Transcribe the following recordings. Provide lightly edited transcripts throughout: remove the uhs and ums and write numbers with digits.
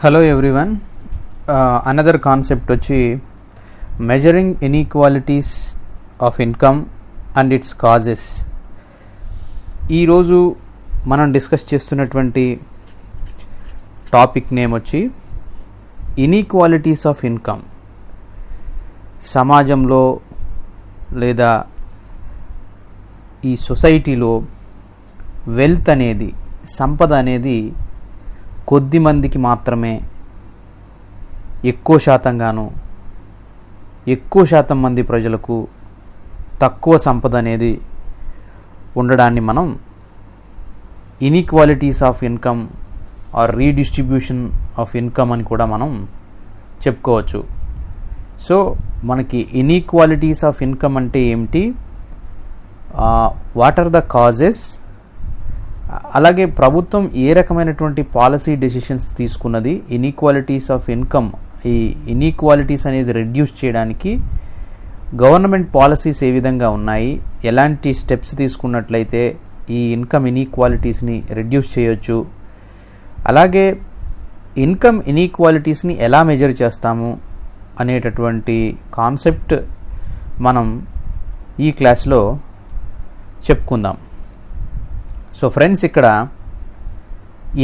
Hello everyone, another concept వచ్చి measuring inequalities of income and it's causes. ఈరోజు మనం discuss చేస్తున్నటువంటి టాపిక్ నేమ్ వచ్చి ఇన్ఈక్వాలిటీస్ ఆఫ్ ఇన్కమ్. సమాజంలో లేదా ఈ సొసైటీలో వెల్త్ అనేది, సంపద అనేది కొద్ది మందికి మాత్రమే ఎక్కువ శాతం మంది ప్రజలకు తక్కువ సంపద అనేది ఉండడాన్ని మనం inequalities of income are redistribution of income అని కూడా మనం చెప్పుకోవచ్చు. సో మనకి ఇన్ఈక్వాలిటీస్ ఆఫ్ ఇన్కమ్ అంటే ఏమిటి, వాట్ ఆర్ ద కాజెస్, అలాగే ప్రభుత్వం ఏ రకమైనటువంటి పాలసీ డెసిషన్స్ తీసుకున్నది ఇన్ఈక్వాలిటీస్ ఆఫ్ ఇన్కమ్, ఈ ఇన్ఈక్వాలిటీస్ అనేది రెడ్యూస్ చేయడానికి గవర్నమెంట్ పాలసీస్ ఏ విధంగా ఉన్నాయి, ఎలాంటి స్టెప్స్ తీసుకున్నట్లయితే ఈ ఇన్కమ్ ఇన్ఈక్వాలిటీస్ని రెడ్యూస్ చేయొచ్చు, అలాగే ఇన్కమ్ ఇన్ఈక్వాలిటీస్ని ఎలా మెజర్ చేస్తాము అనేటటువంటి కాన్సెప్ట్ మనం ఈ క్లాస్లో చెప్పుకుందాం. సో ఫ్రెండ్స్, ఇక్కడ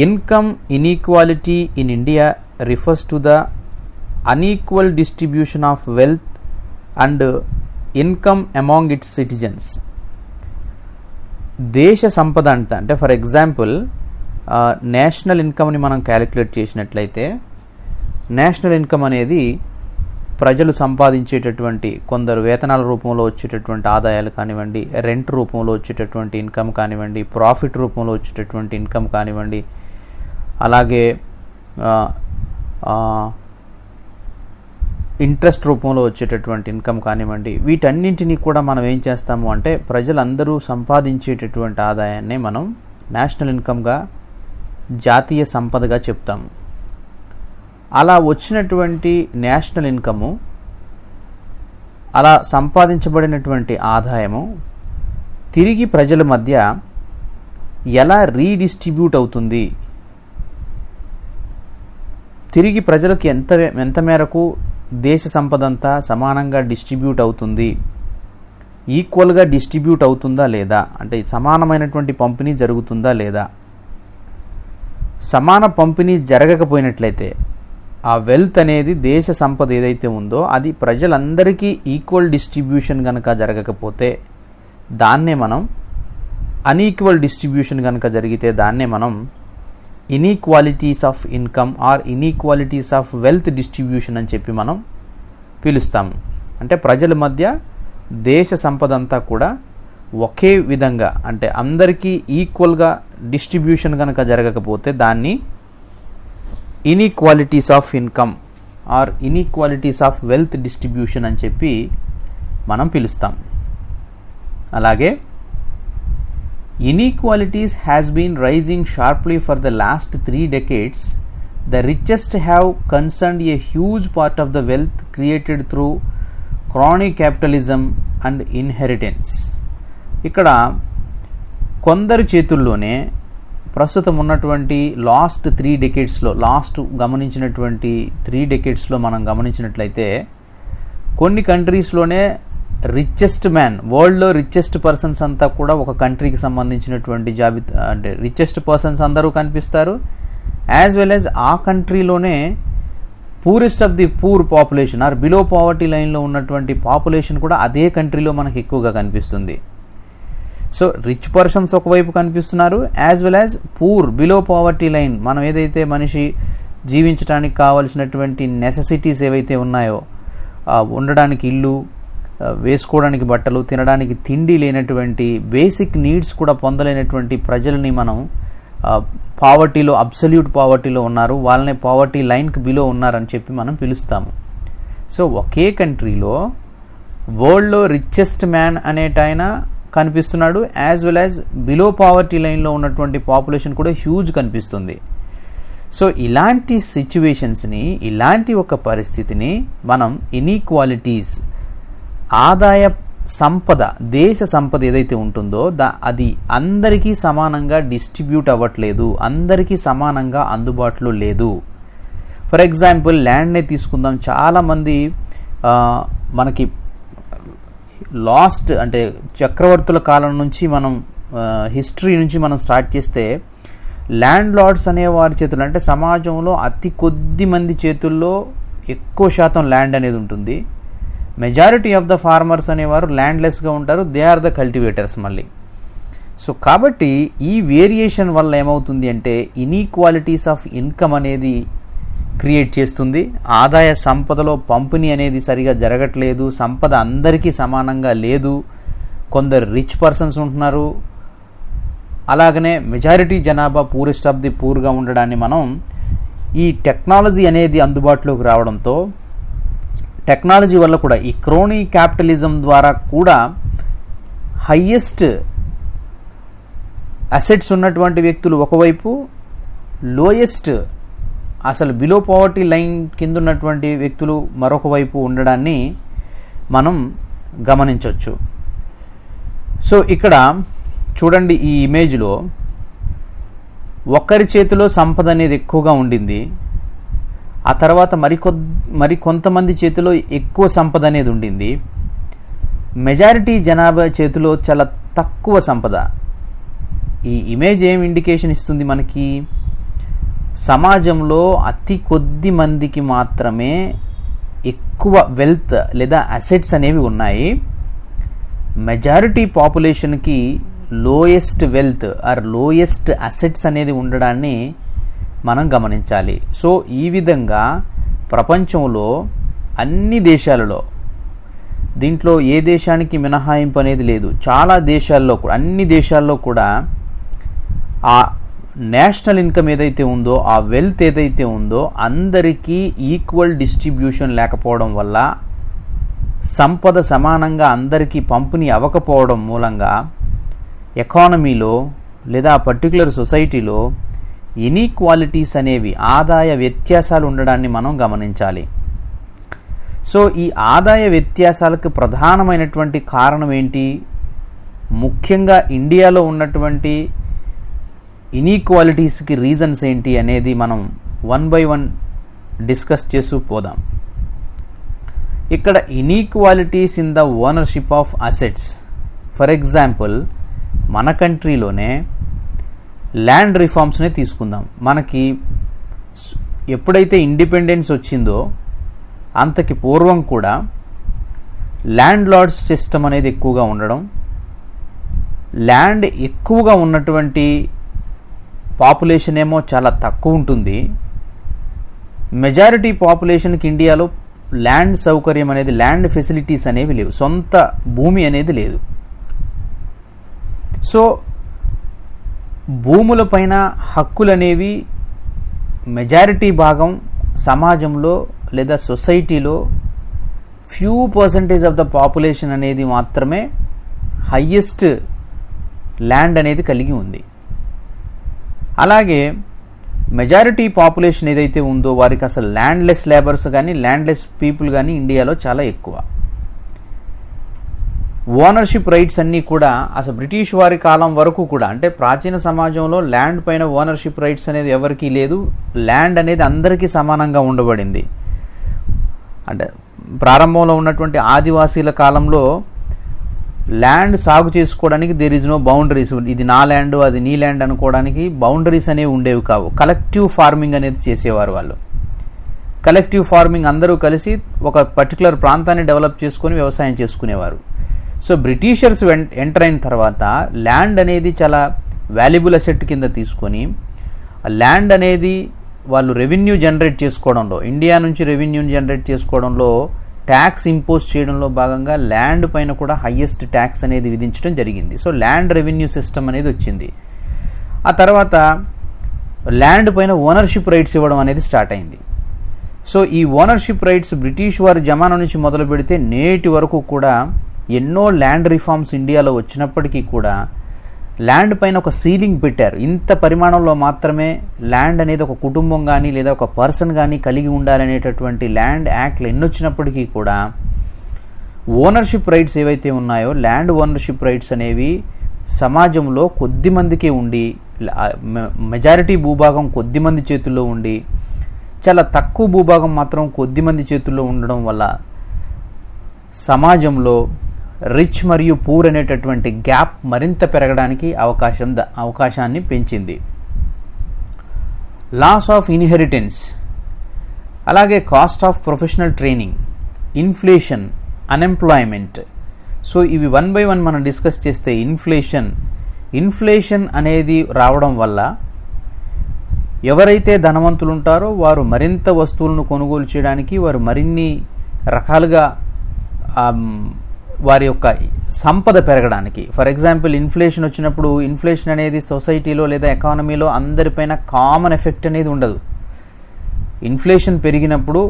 income inequality in India refers to the unequal distribution of wealth and income among it's citizens. దేశ సంపద అంటే ఫర్ ఎగ్జాంపుల్ నేషనల్ ఇన్కమ్ని మనం క్యాలిక్యులేట్ చేసినట్లయితే, నేషనల్ ఇన్కమ్ అనేది ప్రజలు సంపాదించేటటువంటి కొందరు వేతనాల రూపంలో వచ్చేటటువంటి ఆదాయాలు కానివ్వండి, రెంట్ రూపంలో వచ్చేటటువంటి ఇన్కమ్ కానివ్వండి, ప్రాఫిట్ రూపంలో వచ్చేటటువంటి ఇన్కమ్ కానివ్వండి, అలాగే ఇంట్రెస్ట్ రూపంలో వచ్చేటటువంటి ఇన్కమ్ కానివ్వండి, వీటన్నింటినీ కూడా మనం ఏం చేస్తాము అంటే ప్రజలందరూ సంపాదించేటటువంటి ఆదాయాన్ని మనం నేషనల్ ఇన్కమ్గా, జాతీయ సంపదగా చెప్తాము. అలా వచ్చినటువంటి నేషనల్ ఇన్కము, అలా సంపాదించబడినటువంటి ఆదాయము తిరిగి ప్రజల మధ్య ఎలా రీడిస్ట్రిబ్యూట్ అవుతుంది, తిరిగి ప్రజలకు ఎంత మేరకు దేశ సంపద అంతా సమానంగా డిస్ట్రిబ్యూట్ అవుతుంది, ఈక్వల్గా డిస్ట్రిబ్యూట్ అవుతుందా లేదా, అంటే సమానమైనటువంటి పంపిణీ జరుగుతుందా లేదా. సమాన పంపిణీ జరగకపోయినట్లయితే ఆ వెల్త్ అనేది, దేశ సంపద ఏదైతే ఉందో అది ప్రజలందరికీ ఈక్వల్ డిస్ట్రిబ్యూషన్ కనుక జరగకపోతే దాన్నే మనం అన్ఈక్వల్ డిస్ట్రిబ్యూషన్ కనుక జరిగితే దాన్నే మనం inequalities of income or inequalities of wealth distribution అని చెప్పి మనం పిలుస్తాము. అంటే ప్రజల మధ్య దేశ సంపద అంతా కూడా ఒకే విధంగా, అంటే అందరికీ ఈక్వల్గా డిస్ట్రిబ్యూషన్ కనుక జరగకపోతే దాన్ని inequalities of income or inequalities of wealth distribution అని చెప్పి మనం పిలుస్తాం. అలాగే inequalities has been rising sharply for the last 3 decades. The richest have concerned a huge part of the wealth created through crony capitalism and inheritance. ఇక్కడ కొందరు చేతుల్లోనే ప్రస్తుతం ఉన్నటువంటి లాస్ట్ 3 decadesలో, గమనించినటువంటి 3 decadesలో మనం గమనించినట్లయితే కొన్ని కంట్రీస్లోనే రిచెస్ట్ మ్యాన్, వరల్డ్లో రిచెస్ట్ పర్సన్స్ అంతా కూడా ఒక కంట్రీకి సంబంధించినటువంటి జాబితా, అంటే రిచెస్ట్ పర్సన్స్ అందరూ కనిపిస్తారు. యాజ్ వెల్ యాజ్ ఆ కంట్రీలోనే poorest of the poor population are below poverty లైన్లో ఉన్నటువంటి పాపులేషన్ కూడా అదే కంట్రీలో మనకు ఎక్కువగా కనిపిస్తుంది. సో రిచ్ పర్సన్స్ ఒకవైపు కనిపిస్తున్నారు, as well as poor below poverty line, మనం ఏదైతే మనిషి జీవించడానికి కావాల్సినటువంటి నెసెసిటీస్ ఏవైతే ఉన్నాయో, ఉండడానికి ఇల్లు, వేసుకోవడానికి బట్టలు, తినడానికి తిండి లేనటువంటి బేసిక్ నీడ్స్ కూడా పొందలేనటువంటి ప్రజలని మనం పావర్టీలో, అబ్సల్యూట్ పావర్టీలో ఉన్నారు, వాళ్ళనే పావర్టీ లైన్కి బిలో ఉన్నారని చెప్పి మనం పిలుస్తాము. సో ఒకే కంట్రీలో వరల్డ్లో రిచెస్ట్ మ్యాన్ అనేటైన కనిపిస్తున్నాడు, as well as below poverty లైన్లో ఉన్నటువంటి పాపులేషన్ కూడా హ్యూజ్ కనిపిస్తుంది. సో ఇలాంటి సిచ్యువేషన్స్ని, ఇలాంటి ఒక పరిస్థితిని మనం ఇన్ఈక్వాలిటీస్, ఆదాయ సంపద, దేశ సంపద ఏదైతే ఉంటుందో అది అందరికీ సమానంగా డిస్ట్రిబ్యూట్ అవ్వట్లేదు, అందరికీ సమానంగా అందుబాటులో లేదు. ఫర్ ఎగ్జాంపుల్ ల్యాండ్నే తీసుకుందాం. చాలామంది మనకి లాస్ట్ అంటే చక్రవర్తుల కాలం నుంచి మనం హిస్టరీ నుంచి మనం స్టార్ట్ చేస్తే ల్యాండ్ లార్డ్స్ అనే వారి చేతుల్లో, అంటే సమాజంలో అతి కొద్ది మంది చేతుల్లో ఎక్కువ శాతం ల్యాండ్ అనేది ఉంటుంది. మెజారిటీ ఆఫ్ ద ఫార్మర్స్ అనేవారు ల్యాండ్లెస్గా ఉంటారు. దే ఆర్ ద కల్టివేటర్స్ మళ్ళీ. సో కాబట్టి ఈ వేరియేషన్ వల్ల ఏమవుతుంది అంటే ఇన్ఈక్వాలిటీస్ ఆఫ్ ఇన్కమ్ అనేది క్రియేట్ చేస్తుంది. ఆదాయ సంపదలో పంపిణీ అనేది సరిగా జరగట్లేదు. సంపద అందరికీ సమానంగా లేదు. కొందరు రిచ్ పర్సన్స్ ఉంటున్నారు. అలాగనే మెజారిటీ జనాభా పూరెస్ట్ ఆఫ్ ది పూర్గా ఉండడాన్ని మనం ఈ టెక్నాలజీ అనేది అందుబాటులోకి రావడంతో, టెక్నాలజీ వల్ల కూడా ఈ క్రోనీ క్యాపిటలిజం ద్వారా కూడా హయ్యెస్ట్ అసెట్స్ ఉన్నటువంటి వ్యక్తులు ఒకవైపు, లోయెస్ట్ అసలు బిలో పావర్టీ లైన్ కింద ఉన్నటువంటి వ్యక్తులు మరొక వైపు ఉండడాన్ని మనం గమనించవచ్చు. సో ఇక్కడ చూడండి, ఈ ఇమేజ్లో ఒకరి చేతిలో సంపద అనేది ఎక్కువగా ఉండింది. ఆ తర్వాత మరి కొంతమంది చేతిలో ఎక్కువ సంపద అనేది ఉండింది. మెజారిటీ జనాభా చేతిలో చాలా తక్కువ సంపద. ఈ ఇమేజ్ ఏం ఇండికేషన్ ఇస్తుంది మనకి? సమాజంలో అతి కొద్ది మందికి మాత్రమే ఎక్కువ వెల్త్ లేదా అసెట్స్ అనేవి ఉన్నాయి. మెజారిటీ పాపులేషన్కి lowest wealth or lowest assets అనేది ఉండడాన్ని మనం గమనించాలి. సో ఈ విధంగా ప్రపంచంలో అన్ని దేశాలలో, దీంట్లో ఏ దేశానికి మినహాయింపు అనేది లేదు, చాలా దేశాల్లో కూడా, అన్ని దేశాల్లో కూడా ఆ నేషనల్ ఇన్కమ్ ఏదైతే ఉందో, ఆ వెల్త్ ఏదైతే ఉందో అందరికీ ఈక్వల్ డిస్ట్రిబ్యూషన్ లేకపోవడం వల్ల, సంపద సమానంగా అందరికీ పంపిణీ అవ్వకపోవడం మూలంగా ఎకానమీలో లేదా పర్టికులర్ సొసైటీలో ఇన్ఈక్వాలిటీస్ అనేవి, ఆదాయ వ్యత్యాసాలు ఉండడాన్ని మనం గమనించాలి. సో ఈ ఆదాయ వ్యత్యాసాలకు ప్రధానమైనటువంటి కారణం ఏంటి? ముఖ్యంగా ఇండియాలో ఉన్నటువంటి ఇన్ఈక్వాలిటీస్కి రీజన్స్ ఏంటి అనేది మనం వన్ బై వన్ డిస్కస్ చేస్తూ పోదాం. ఇక్కడ inequalities in the ownership of assets. For example మన కంట్రీలోనే ల్యాండ్ రిఫార్మ్స్నే తీసుకుందాం. మనకి ఎప్పుడైతే ఇండిపెండెన్స్ వచ్చిందో అంతకి పూర్వం కూడా ల్యాండ్ లార్డ్స్ సిస్టమ్ అనేది ఎక్కువగా ఉండడం, ల్యాండ్ ఎక్కువగా ఉన్నటువంటి పాపులేషన్ ఏమో చాలా తక్కువ ఉంటుంది. మెజారిటీ పాపులేషన్కి ఇండియాలో ల్యాండ్ సౌకర్యం అనేది, ల్యాండ్ ఫెసిలిటీస్ అనేవి లేవు, సొంత భూమి అనేది లేదు. సో భూములపైన హక్కులు అనేవి మెజారిటీ భాగం సమాజంలో లేదా సొసైటీలో few percentage of the population అనేది మాత్రమే హయ్యెస్ట్ ల్యాండ్ అనేది కలిగి ఉంది. అలాగే మెజారిటీ పాపులేషన్ ఏదైతే ఉందో వారికి అసలు ల్యాండ్లెస్ లేబర్స్ కానీ, ల్యాండ్లెస్ పీపుల్ కానీ ఇండియాలో చాలా ఎక్కువ. ఓనర్షిప్ రైట్స్ అన్నీ కూడా అసలు బ్రిటిష్ వారి కాలం వరకు కూడా, అంటే ప్రాచీన సమాజంలో ల్యాండ్ పైన ఓనర్షిప్ రైట్స్ అనేది ఎవరికీ లేదు. ల్యాండ్ అనేది అందరికీ సమానంగా ఉండబడింది. అంటే ప్రారంభంలో ఉన్నటువంటి ఆదివాసీల కాలంలో ల్యాండ్ సాగు చేసుకోవడానికి దేర్ ఇస్ నో బౌండరీస్. ఇది నా ల్యాండ్, అది నీ ల్యాండ్ అనుకోవడానికి బౌండరీస్ అనేవి ఉండేవి కావు. కలెక్టివ్ ఫార్మింగ్ అనేది చేసేవారు వాళ్ళు. కలెక్టివ్ ఫార్మింగ్ అందరూ కలిసి ఒక పర్టికులర్ ప్రాంతాన్ని డెవలప్ చేసుకొని వ్యవసాయం చేసుకునేవారు. సో బ్రిటిషర్స్ ఎంటర్ అయిన తర్వాత ల్యాండ్ అనేది చాలా వాల్యుబుల్ అసెట్ కింద తీసుకొని, ల్యాండ్ అనేది వాళ్ళు రెవెన్యూ జనరేట్ చేసుకోవడంలో, ఇండియా నుంచి రెవెన్యూ జనరేట్ చేసుకోవడంలో, ట్యాక్స్ ఇంపోజ్ చేయడంలో భాగంగా ల్యాండ్ పైన కూడా హయ్యెస్ట్ ట్యాక్స్ అనేది విధించడం జరిగింది. సో ల్యాండ్ రెవెన్యూ సిస్టమ్ అనేది వచ్చింది. ఆ తర్వాత ల్యాండ్ పైన ఓనర్షిప్ రైట్స్ ఇవ్వడం అనేది స్టార్ట్ అయింది. సో ఈ ఓనర్షిప్ రైట్స్ బ్రిటిష్ వారి జమానా నుంచి మొదలు పెడితే నేటి వరకు కూడా ఎన్నో ల్యాండ్ రిఫార్మ్స్ ఇండియాలో వచ్చినప్పటికీ కూడా ల్యాండ్ పైన ఒక సీలింగ్ పెట్టారు. ఇంత పరిమాణంలో మాత్రమే ల్యాండ్ అనేది ఒక కుటుంబం కానీ లేదా ఒక పర్సన్ కానీ కలిగి ఉండాలనేటటువంటి ల్యాండ్ యాక్ట్లు ఎన్ని వచ్చినప్పటికీ కూడా ఓనర్షిప్ రైట్స్ ఏవైతే ఉన్నాయో, ల్యాండ్ ఓనర్షిప్ రైట్స్ అనేవి సమాజంలో కొద్ది మందికే ఉండి, మెజారిటీ భూభాగం కొద్ది మంది చేతుల్లో ఉండి చాలా తక్కువ భూభాగం మాత్రం కొద్దిమంది చేతుల్లో ఉండడం వల్ల సమాజంలో రిచ్ మరియు పూర్ అనేటటువంటి గ్యాప్ మరింత పెరగడానికి అవకాశాన్ని పెంచింది. లాస్ ఆఫ్ ఇన్హెరిటెన్స్, అలాగే cost of professional training, inflation, unemployment. So ఇవి వన్ బై వన్ మనం డిస్కస్ చేస్తే ఇన్ఫ్లేషన్ అనేది రావడం వల్ల ఎవరైతే ధనవంతులు ఉంటారో వారు మరింత వస్తువులను కొనుగోలు చేయడానికి, వారు మరిన్ని రకాలుగా వారి యొక్క సంపద పెరగడానికి. ఫర్ ఎగ్జాంపుల్ ఇన్ఫ్లేషన్ వచ్చినప్పుడు ఇన్ఫ్లేషన్ అనేది సొసైటీలో లేదా ఎకానమీలో అందరిపైన కామన్ ఎఫెక్ట్ అనేది ఉండదు. ఇన్ఫ్లేషన్ పెరిగినప్పుడు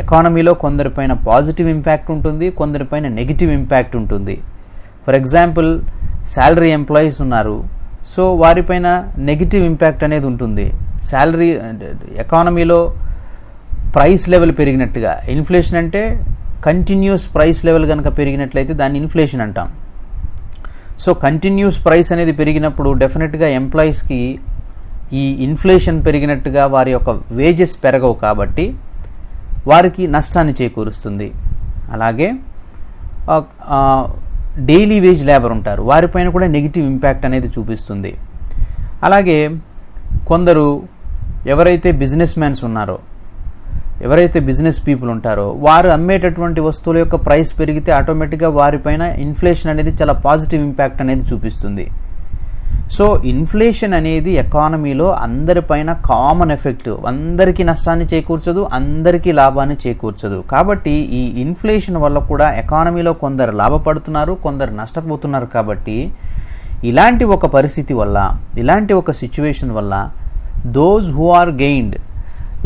ఎకానమీలో కొందరిపైన పాజిటివ్ ఇంపాక్ట్ ఉంటుంది, కొందరిపైన నెగిటివ్ ఇంపాక్ట్ ఉంటుంది. ఫర్ ఎగ్జాంపుల్ శాలరీ ఎంప్లాయీస్ ఉన్నారు, సో వారిపైన నెగిటివ్ ఇంపాక్ట్ అనేది ఉంటుంది. శాలరీ ఎకానమీలో ప్రైస్ లెవెల్ పెరిగినట్టుగా, ఇన్ఫ్లేషన్ అంటే కంటిన్యూస్ ప్రైస్ లెవెల్ కనుక పెరిగినట్లయితే దాన్ని ఇన్ఫ్లేషన్ అంటాం. సో కంటిన్యూస్ ప్రైస్ అనేది పెరిగినప్పుడు డెఫినెట్గా ఎంప్లాయీస్కి ఈ ఇన్ఫ్లేషన్ పెరిగినట్టుగా వారి యొక్క వేజెస్ పెరగవు కాబట్టి వారికి నష్టాన్ని చేకూరుస్తుంది. అలాగే డైలీ వేజ్ లేబర్ ఉంటారు, వారిపైన కూడా నెగిటివ్ ఇంపాక్ట్ అనేది చూపిస్తుంది. అలాగే కొందరు ఎవరైతే బిజినెస్ మ్యాన్స్ ఉన్నారో, ఎవరైతే బిజినెస్ పీపుల్ ఉంటారో వారు అమ్మేటటువంటి వస్తువుల యొక్క ప్రైస్ పెరిగితే ఆటోమేటిక్గా వారిపైన ఇన్ఫ్లేషన్ అనేది చాలా పాజిటివ్ ఇంపాక్ట్ అనేది చూపిస్తుంది. సో ఇన్ఫ్లేషన్ అనేది ఎకానమీలో అందరిపైన కామన్ ఎఫెక్ట్, అందరికీ నష్టాన్ని చేకూర్చదు, అందరికీ లాభాన్ని చేకూర్చదు. కాబట్టి ఈ ఇన్ఫ్లేషన్ వల్ల కూడా ఎకానమీలో కొందరు లాభపడుతున్నారు, కొందరు నష్టపోతున్నారు. కాబట్టి ఇలాంటి ఒక పరిస్థితి వల్ల, ఇలాంటి ఒక సిచ్యువేషన్ వల్ల those who are gained,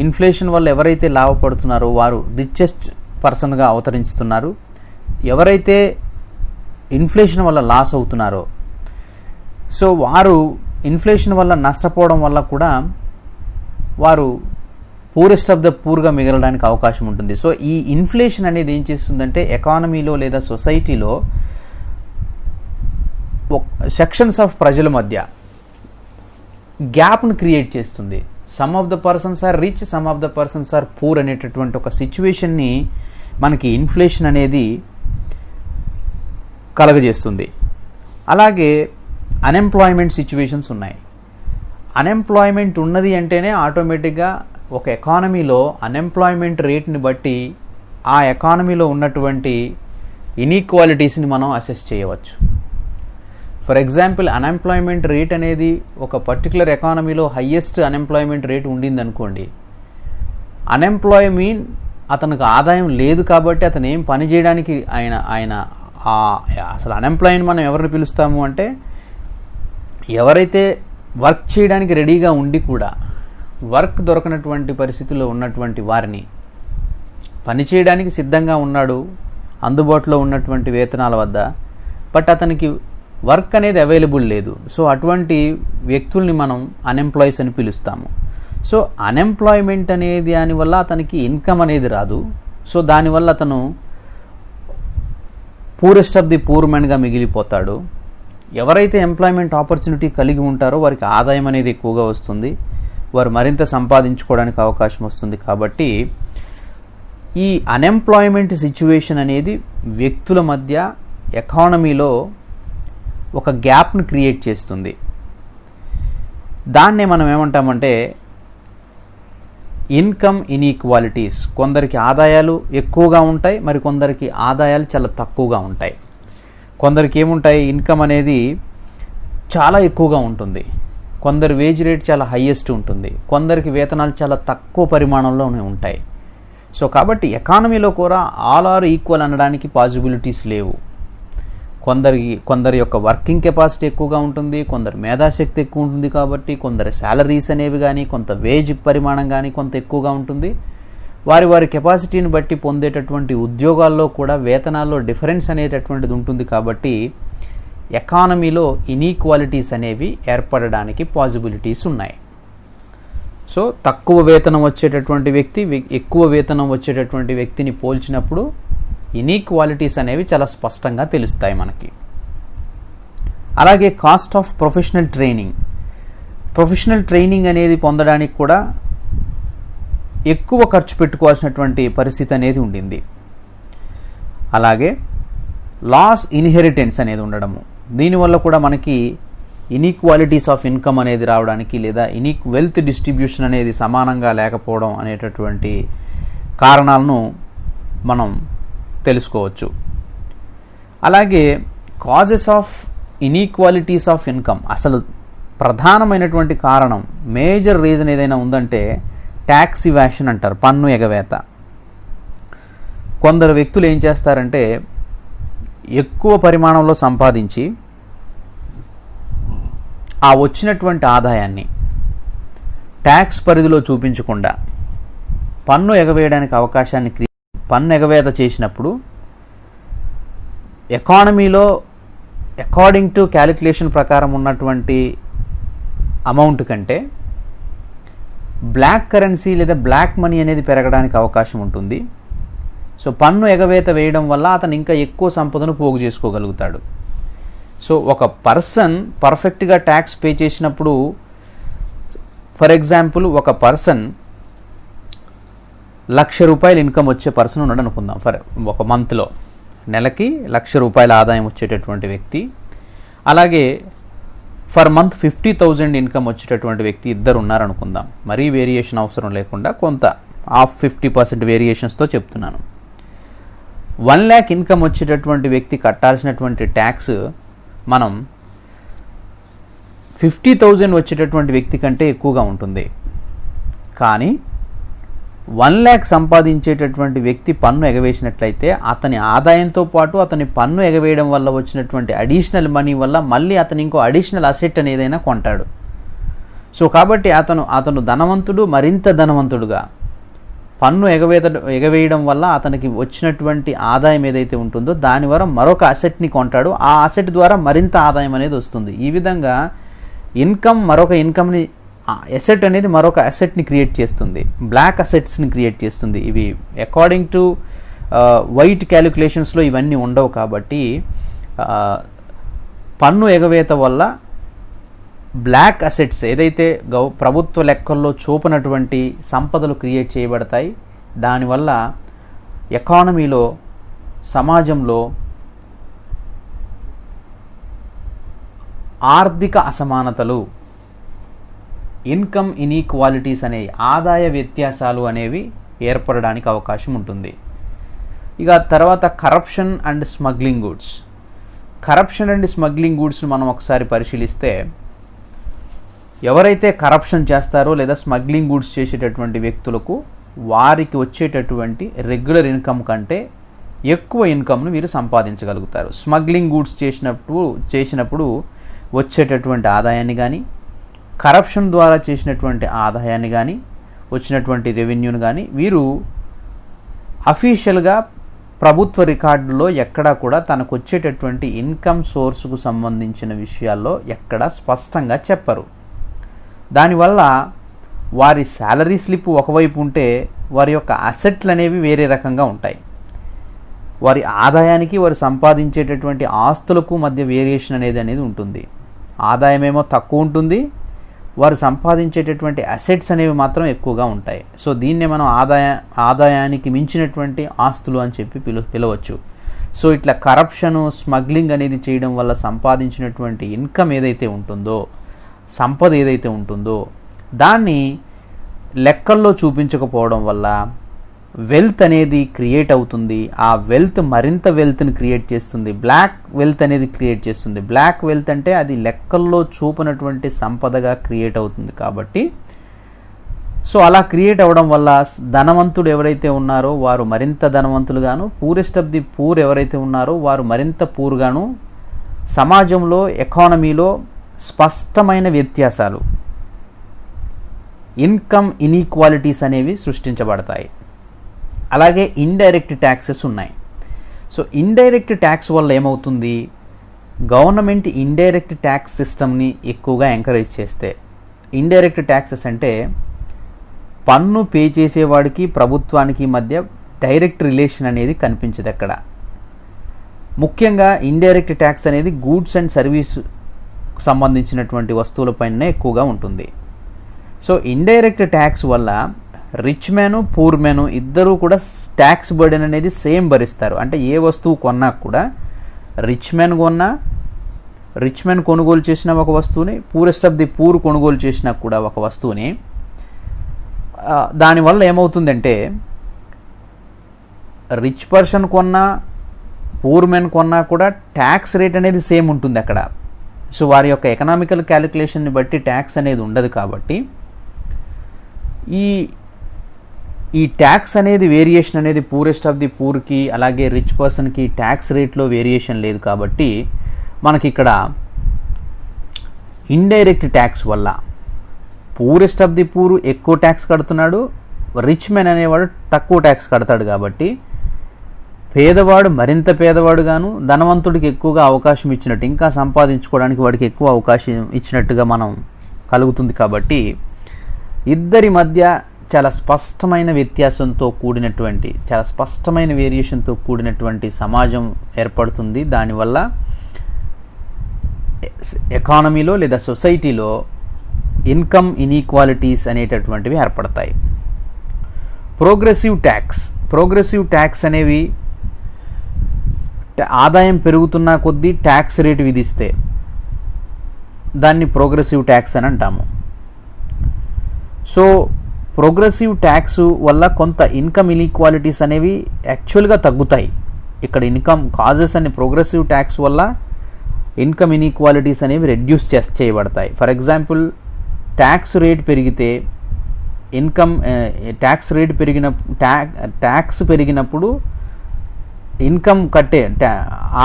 inflation వల్ల ఎవరైతే లాభపడుతున్నారో వారు రిచెస్ట్ పర్సన్గా అవతరిస్తున్నారు. ఎవరైతే ఇన్ఫ్లేషన్ వల్ల లాస్ అవుతున్నారో, సో వారు ఇన్ఫ్లేషన్ వల్ల నష్టపోవడం వల్ల కూడా వారు పూరెస్ట్ ఆఫ్ ద పూర్గా మిగలడానికి అవకాశం ఉంటుంది. సో ఈ ఇన్ఫ్లేషన్ అనేది ఏం చేస్తుందంటే ఎకానమీలో లేదా సొసైటీలో సెక్షన్స్ ఆఫ్ ప్రజల మధ్య గ్యాప్ను క్రియేట్ చేస్తుంది. Some of the persons are rich, some of the persons are poor అనేటటువంటి ఒక సిచ్యువేషన్ని మనకి ఇన్ఫ్లేషన్ అనేది కలగజేస్తుంది. అలాగే అన్ఎంప్లాయ్మెంట్ సిచ్యువేషన్స్ ఉన్నాయి. అన్ఎంప్లాయ్మెంట్ ఉన్నది అంటేనే ఆటోమేటిక్గా ఒక ఎకానమీలో అన్ఎంప్లాయ్మెంట్ రేట్ని బట్టి ఆ ఎకానమీలో ఉన్నటువంటి ఇన్ఈక్వాలిటీస్ని మనం అసెస్ చేయవచ్చు. ఫర్ ఎగ్జాంపుల్ అన్ఎంప్లాయ్మెంట్ రేట్ అనేది ఒక పర్టికులర్ ఎకానమీలో హయ్యెస్ట్ అన్ఎంప్లాయ్మెంట్ రేట్ ఉండిందనుకోండి, అన్ఎంప్లాయ్ మీన్ అతనికి ఆదాయం లేదు కాబట్టి అతను ఏం పని చేయడానికి ఆయన అసలు అన్ఎంప్లాయ్ని మనం ఎవరిని పిలుస్తాము అంటే ఎవరైతే వర్క్ చేయడానికి రెడీగా ఉండి కూడా వర్క్ దొరకనటువంటి పరిస్థితుల్లో ఉన్నటువంటి వారిని, పని చేయడానికి సిద్ధంగా ఉన్నాడు అందుబాటులో ఉన్నటువంటి వేతనాల వద్ద, బట్ అతనికి వర్క్ అనేది అవైలబుల్ లేదు. సో అటువంటి వ్యక్తుల్ని మనం అన్ఎంప్లాయీస్ అని పిలుస్తాము. సో అన్ఎంప్లాయ్మెంట్ అనేది దానివల్ల అతనికి ఇన్కమ్ అనేది రాదు. సో దానివల్ల అతను పూరెస్ట్ ఆఫ్ ది పూర్ మ్యాన్గా మిగిలిపోతాడు. ఎవరైతే ఎంప్లాయ్మెంట్ ఆపర్చునిటీ కలిగి ఉంటారో వారికి ఆదాయం అనేది ఎక్కువగా వస్తుంది, వారు మరింత సంపాదించుకోవడానికి అవకాశం వస్తుంది. కాబట్టి ఈ అన్ఎంప్లాయ్మెంట్ సిచ్యువేషన్ అనేది వ్యక్తుల మధ్య ఎకానమీలో ఒక గ్యాప్ను క్రియేట్ చేస్తుంది. దాన్నే మనం ఏమంటామంటే ఇన్కమ్ ఇన్ఈక్వాలిటీస్. కొందరికి ఆదాయాలు ఎక్కువగా ఉంటాయి, మరి కొందరికి ఆదాయాలు చాలా తక్కువగా ఉంటాయి. కొందరికి ఏముంటాయి, ఇన్కమ్ అనేది చాలా ఎక్కువగా ఉంటుంది, కొందరు వేజ్ రేట్ చాలా హైయెస్ట్ ఉంటుంది, కొందరికి వేతనాలు చాలా తక్కువ పరిమాణంలోనే ఉంటాయి. సో కాబట్టి ఎకానమీలో కూడా ఆల్ ఆర్ ఈక్వల్ అనడానికి పాసిబిలిటీస్ లేవు. కొందరి యొక్క వర్కింగ్ కెపాసిటీ ఎక్కువగా ఉంటుంది, కొందరు మేధాశక్తి ఎక్కువ ఉంటుంది, కాబట్టి కొందరి శాలరీస్ అనేవి కానీ కొంత వేజ్ పరిమాణం కానీ కొంత ఎక్కువగా ఉంటుంది. వారి కెపాసిటీని బట్టి పొందేటటువంటి ఉద్యోగాల్లో కూడా వేతనాల్లో డిఫరెన్స్ అనేటటువంటిది ఉంటుంది. కాబట్టి ఎకానమీలో ఇన్ఈక్వాలిటీస్ అనేవి ఏర్పడడానికి పాసిబిలిటీస్ ఉన్నాయి. సో తక్కువ వేతనం వచ్చేటటువంటి వ్యక్తి ఎక్కువ వేతనం వచ్చేటటువంటి వ్యక్తిని పోల్చినప్పుడు ఇన్ఈక్వాలిటీస్ అనేవి చాలా స్పష్టంగా తెలుస్తాయి మనకి. అలాగే కాస్ట్ ఆఫ్ ప్రొఫెషనల్ ట్రైనింగ్ అనేది పొందడానికి కూడా ఎక్కువ ఖర్చు పెట్టుకోవాల్సినటువంటి పరిస్థితి అనేది ఉండింది. అలాగే లాస్ ఇన్హెరిటెన్స్ అనేది ఉండడము, దీనివల్ల కూడా మనకి ఇన్ఈక్వాలిటీస్ ఆఫ్ ఇన్కమ్ అనేది రావడానికి, లేదా వెల్త్ డిస్ట్రిబ్యూషన్ అనేది సమానంగా లేకపోవడం అనేటటువంటి కారణాలను మనం తెలుసుకోవచ్చు. అలాగే causes of inequalities of income, అసలు ప్రధానమైనటువంటి కారణం, మేజర్ రీజన్ ఏదైనా ఉందంటే ట్యాక్స్ ఇవాషన్ అంటారు, పన్ను ఎగవేత. కొందరు వ్యక్తులు ఏం చేస్తారంటే ఎక్కువ పరిమాణంలో సంపాదించి ఆ వచ్చినటువంటి ఆదాయాన్ని ట్యాక్స్ పరిధిలో చూపించకుండా పన్ను ఎగవేయడానికి అవకాశాన్ని పన్ను ఎగవేత చేసినప్పుడు ఎకానమీలో అకార్డింగ్ టు క్యాలిక్యులేషన్ ప్రకారం ఉన్నటువంటి అమౌంట్ కంటే బ్లాక్ కరెన్సీ లేదా బ్లాక్ మనీ అనేది పెరగడానికి అవకాశం ఉంటుంది. సో పన్ను ఎగవేత వేయడం వల్ల అతను ఇంకా ఎక్కువ సంపదను పోగు చేసుకోగలుగుతాడు. సో ఒక పర్సన్ పర్ఫెక్ట్గా ట్యాక్స్ పే చేసినప్పుడు, ఫర్ ఎగ్జాంపుల్ ఒక పర్సన్ ₹1,00,000 ఇన్కమ్ వచ్చే పర్సన్ ఉన్నాడు అనుకుందాం. ఒక మంత్లో నెలకి ₹1,00,000 ఆదాయం వచ్చేటటువంటి వ్యక్తి, అలాగే ఫర్ మంత్ 50,000 ఇన్కమ్ వచ్చేటటువంటి వ్యక్తి ఇద్దరు ఉన్నారనుకుందాం. మరీ వేరియేషన్ అవసరం లేకుండా కొంత 50% వేరియేషన్స్తో చెప్తున్నాను. 1 lakh ఇన్కమ్ వచ్చేటటువంటి వ్యక్తి కట్టాల్సినటువంటి ట్యాక్స్ మనం 50,000 వచ్చేటటువంటి వ్యక్తి కంటే ఎక్కువగా ఉంటుంది. కానీ 1 lakh సంపాదించేటటువంటి వ్యక్తి పన్ను ఎగవేసినట్లయితే అతని ఆదాయంతో పాటు అతని పన్ను ఎగవేయడం వల్ల వచ్చినటువంటి అడిషనల్ మనీ వల్ల మళ్ళీ అతను ఇంకో అడిషనల్ అసెట్ అనేదైనా కొంటాడు. సో కాబట్టి అతను ధనవంతుడు, మరింత ధనవంతుడుగా పన్ను ఎగవేయడం వల్ల అతనికి వచ్చినటువంటి ఆదాయం ఏదైతే ఉంటుందో దాని ద్వారా మరొక అసెట్ని కొంటాడు. ఆ అసెట్ ద్వారా మరింత ఆదాయం అనేది వస్తుంది. ఈ విధంగా ఇన్కమ్ మరొక ఇన్కమ్ని, అసెట్ అనేది మరొక అసెట్ని క్రియేట్ చేస్తుంది, బ్లాక్ అసెట్స్ని క్రియేట్ చేస్తుంది. ఇవి అకార్డింగ్ టు వైట్ క్యాలిక్యులేషన్స్లో ఇవన్నీ ఉండవు. కాబట్టి పన్ను ఎగవేత వల్ల బ్లాక్ అసెట్స్ ఏదైతే ప్రభుత్వ లెక్కల్లో చూపనటువంటి సంపదలు క్రియేట్ చేయబడతాయి. దానివల్ల ఎకానమీలో, సమాజంలో ఆర్థిక అసమానతలు, ఇన్కమ్ ఇన్ఈక్వాలిటీస్ అనే ఆదాయ వ్యత్యాసాలు అనేవి ఏర్పడడానికి అవకాశం ఉంటుంది. ఇక తర్వాత corruption and smuggling goods. Corruption and smuggling గూడ్స్ను మనం ఒకసారి పరిశీలిస్తే, ఎవరైతే కరప్షన్ చేస్తారో లేదా స్మగ్లింగ్ గూడ్స్ చేసేటటువంటి వ్యక్తులకు వారికి వచ్చేటటువంటి రెగ్యులర్ ఇన్కమ్ కంటే ఎక్కువ ఇన్కమ్ను వీరు సంపాదించగలుగుతారు. స్మగ్లింగ్ గూడ్స్ చేసినప్పుడు వచ్చేటటువంటి ఆదాయాన్ని కానీ, కరప్షన్ ద్వారా చేసినటువంటి ఆదాయాన్ని కానీ, వచ్చినటువంటి రెవెన్యూని కానీ వీరు అఫీషియల్గా ప్రభుత్వ రికార్డులో ఎక్కడా కూడా తనకు వచ్చేటటువంటి ఇన్కమ్ సోర్స్కు సంబంధించిన విషయాల్లో ఎక్కడా స్పష్టంగా చెప్పరు. దానివల్ల వారి శాలరీ స్లిప్ ఒకవైపు ఉంటే వారి యొక్క అసెట్లు అనేవి వేరే రకంగా ఉంటాయి. వారి ఆదాయానికి వారు సంపాదించేటటువంటి ఆస్తులకు మధ్య వేరియేషన్ అనేది ఉంటుంది. ఆదాయమేమో తక్కువ ఉంటుంది, వారు సంపాదించేటటువంటి అసెట్స్ అనేవి మాత్రం ఎక్కువగా ఉంటాయి. సో దీన్నే మనం ఆదాయానికి మించినటువంటి ఆస్తులు అని చెప్పి పిలవచ్చు. సో ఇట్లా కరప్షను, స్మగ్లింగ్ అనేది చేయడం వల్ల సంపాదించినటువంటి ఇన్కమ్ ఏదైతే ఉంటుందో, సంపద ఏదైతే ఉంటుందో దాన్ని లెక్కల్లో చూపించకపోవడం వల్ల వెల్త్ అనేది క్రియేట్ అవుతుంది. ఆ వెల్త్ మరింత వెల్త్ని క్రియేట్ చేస్తుంది, బ్లాక్ వెల్త్ అనేది క్రియేట్ చేస్తుంది. బ్లాక్ వెల్త్ అంటే అది లెక్కల్లో చూపనటువంటి సంపదగా క్రియేట్ అవుతుంది. కాబట్టి సో అలా క్రియేట్ అవ్వడం వల్ల ధనవంతుడు ఎవరైతే ఉన్నారో వారు మరింత ధనవంతులుగాను, పూరెస్ట్ ఆఫ్ ది పూర్ ఎవరైతే ఉన్నారో వారు మరింత పూర్గాను, సమాజంలో ఎకానమీలో స్పష్టమైన వ్యత్యాసాలు, ఇన్కమ్ ఇన్ఈక్వాలిటీస్ అనేవి సృష్టించబడతాయి. అలాగే ఇండైరెక్ట్ ట్యాక్సెస్ ఉన్నాయి. సో ఇండైరెక్ట్ ట్యాక్స్ వల్ల ఏమవుతుంది, గవర్నమెంట్ ఇండైరెక్ట్ ట్యాక్స్ సిస్టమ్ని ఎక్కువగా ఎంకరేజ్ చేస్తే, ఇండైరెక్ట్ ట్యాక్సెస్ అంటే పన్ను పే చేసేవాడికి ప్రభుత్వానికి మధ్య డైరెక్ట్ రిలేషన్ అనేది కనిపించదు ఎక్కడ. ముఖ్యంగా ఇండైరెక్ట్ ట్యాక్స్ అనేది గూడ్స్ అండ్ సర్వీస్ సంబంధించినటువంటి వస్తువులపైనే ఎక్కువగా ఉంటుంది. సో ఇండైరెక్ట్ ట్యాక్స్ వల్ల రిచ్ మ్యాను పూర్ మ్యాను ఇద్దరూ కూడా ట్యాక్స్ బర్డెన్ అనేది సేమ్ భరిస్తారు. అంటే ఏ వస్తువు కొన్నా కూడా రిచ్ మ్యాన్ కొనుగోలు చేసిన ఒక వస్తువుని, పూరెస్ట్ ఆఫ్ ది పూర్ కొనుగోలు చేసినా కూడా ఒక వస్తువుని, దానివల్ల ఏమవుతుందంటే రిచ్ పర్సన్ కొన్నా పూర్ మ్యాన్ కొన్నా కూడా ట్యాక్స్ రేట్ అనేది సేమ్ ఉంటుంది అక్కడ. సో వారి యొక్క ఎకనామికల్ క్యాలిక్యులేషన్ని బట్టి ట్యాక్స్ అనేది ఉండదు. కాబట్టి ఈ ట్యాక్స్ అనేది వేరియేషన్ అనేది పూరెస్ట్ ఆఫ్ ది పూర్కి అలాగే రిచ్ పర్సన్కి ట్యాక్స్ రేట్లో వేరియేషన్ లేదు. కాబట్టి మనకి ఇక్కడ ఇండైరెక్ట్ ట్యాక్స్ వల్ల పూరెస్ట్ ఆఫ్ ది పూర్ ఎక్కువ ట్యాక్స్ కడుతున్నాడు, రిచ్ మ్యాన్ అనేవాడు తక్కువ ట్యాక్స్ కడతాడు. కాబట్టి పేదవాడు మరింత పేదవాడుగాను, ధనవంతుడికి ఎక్కువగా అవకాశం ఇచ్చినట్టు, ఇంకా సంపాదించుకోవడానికి వాడికి ఎక్కువ అవకాశం ఇచ్చినట్టుగా మనం కలుగుతుంది. కాబట్టి ఇద్దరి మధ్య చాలా స్పష్టమైన వ్యత్యాసంతో కూడినటువంటి, చాలా స్పష్టమైన వేరియేషన్తో కూడినటువంటి సమాజం ఏర్పడుతుంది. దానివల్ల ఎకానమీలో లేదా సొసైటీలో ఇన్కమ్ ఇన్ఈక్వాలిటీస్ అనేటటువంటివి ఏర్పడతాయి. ప్రోగ్రెసివ్ ట్యాక్స్ అనేవి ఆదాయం పెరుగుతున్న కొద్దీ ట్యాక్స్ రేటు విధిస్తే దాన్ని ప్రోగ్రెసివ్ ట్యాక్స్ అని అంటాము. సో ప్రోగ్రెసివ్ ట్యాక్స్ వల్ల కొంత ఇన్కమ్ ఇన్ఈక్వాలిటీస్ అనేవి యాక్చువల్గా తగ్గుతాయి. ఇక్కడ ఇన్కమ్ కాజెస్ అనే ప్రోగ్రెసివ్ ట్యాక్స్ వల్ల ఇన్కమ్ ఇన్ఈక్వాలిటీస్ అనేవి రెడ్యూస్ చేయబడతాయి. ఫర్ ఎగ్జాంపుల్ ట్యాక్స్ రేట్ పెరిగితే ట్యాక్స్ పెరిగినప్పుడు ఇన్కమ్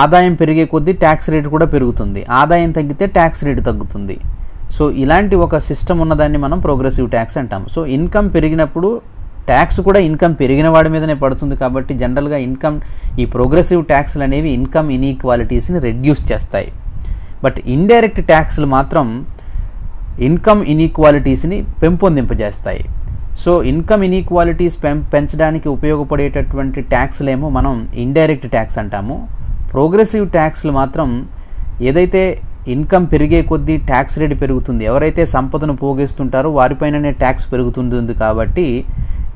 ఆదాయం పెరిగే కొద్దీ ట్యాక్స్ రేట్ కూడా పెరుగుతుంది, ఆదాయం తగ్గితే ట్యాక్స్ రేట్ తగ్గుతుంది. సో ఇలాంటి ఒక సిస్టమ్ ఉన్నదాన్ని మనం ప్రోగ్రెసివ్ ట్యాక్స్ అంటాం. సో ఇన్కమ్ పెరిగినప్పుడు ట్యాక్స్ కూడా ఇన్కమ్ పెరిగిన వాడి మీదనే పడుతుంది. కాబట్టి జనరల్గా ఈ ప్రోగ్రెసివ్ ట్యాక్స్లు అనేవి ఇన్కమ్ ఇన్ఈక్వాలిటీస్ని రెడ్యూస్ చేస్తాయి. బట్ ఇండైరెక్ట్ ట్యాక్స్లు మాత్రం ఇన్కమ్ ఇన్ఈక్వాలిటీస్ని పెంపొందింపజేస్తాయి. సో ఇన్కమ్ ఇన్ఈక్వాలిటీస్ పెంచడానికి ఉపయోగపడేటటువంటి ట్యాక్స్లేమో మనం ఇండైరెక్ట్ ట్యాక్స్ అంటాము. ప్రోగ్రెసివ్ ట్యాక్స్లు మాత్రం ఏదైతే ఇన్కమ్ పెరిగే కొద్దీ ట్యాక్స్ రేట్ పెరుగుతుంది, ఎవరైతే సంపదను పోగేస్తుంటారో వారిపైననే ట్యాక్స్ పెరుగుతుంది. కాబట్టి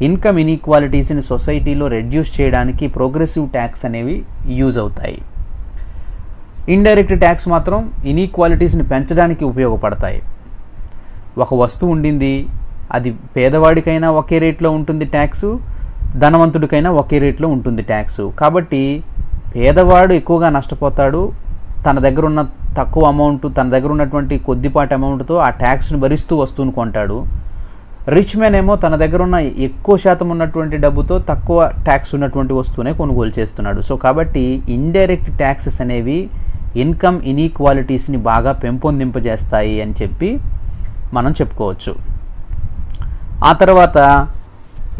ఇన్కమ్ ఇన్ఈక్వాలిటీస్ని సొసైటీలో రెడ్యూస్ చేయడానికి ప్రోగ్రెసివ్ ట్యాక్స్ అనేవి యూజ్ అవుతాయి. ఇండైరెక్ట్ ట్యాక్స్ మాత్రం ఇన్ఈక్వాలిటీస్ని పెంచడానికి ఉపయోగపడతాయి. ఒక వస్తువు ఉండింది, అది పేదవాడికైనా ఒకే రేట్లో ఉంటుంది ట్యాక్సు, ధనవంతుడికైనా ఒకే రేట్లో ఉంటుంది ట్యాక్సు. కాబట్టి పేదవాడు ఎక్కువగా నష్టపోతాడు, తన దగ్గర ఉన్న తక్కువ అమౌంట్, తన దగ్గర ఉన్నటువంటి కొద్దిపాటి అమౌంట్తో ఆ ట్యాక్స్ని భరిస్తూ వస్తువుని కొంటాడు. రిచ్ మ్యాన్ ఏమో తన దగ్గర ఉన్న ఎక్కువ శాతం ఉన్నటువంటి డబ్బుతో తక్కువ ట్యాక్స్ ఉన్నటువంటి వస్తువునే కొనుగోలు చేస్తున్నాడు. సో కాబట్టి ఇండైరెక్ట్ ట్యాక్సెస్ అనేవి ఇన్కమ్ ఇన్ఈక్వాలిటీస్ని బాగా పెంపొందింపజేస్తాయి అని చెప్పి మనం చెప్పుకోవచ్చు. ఆ తర్వాత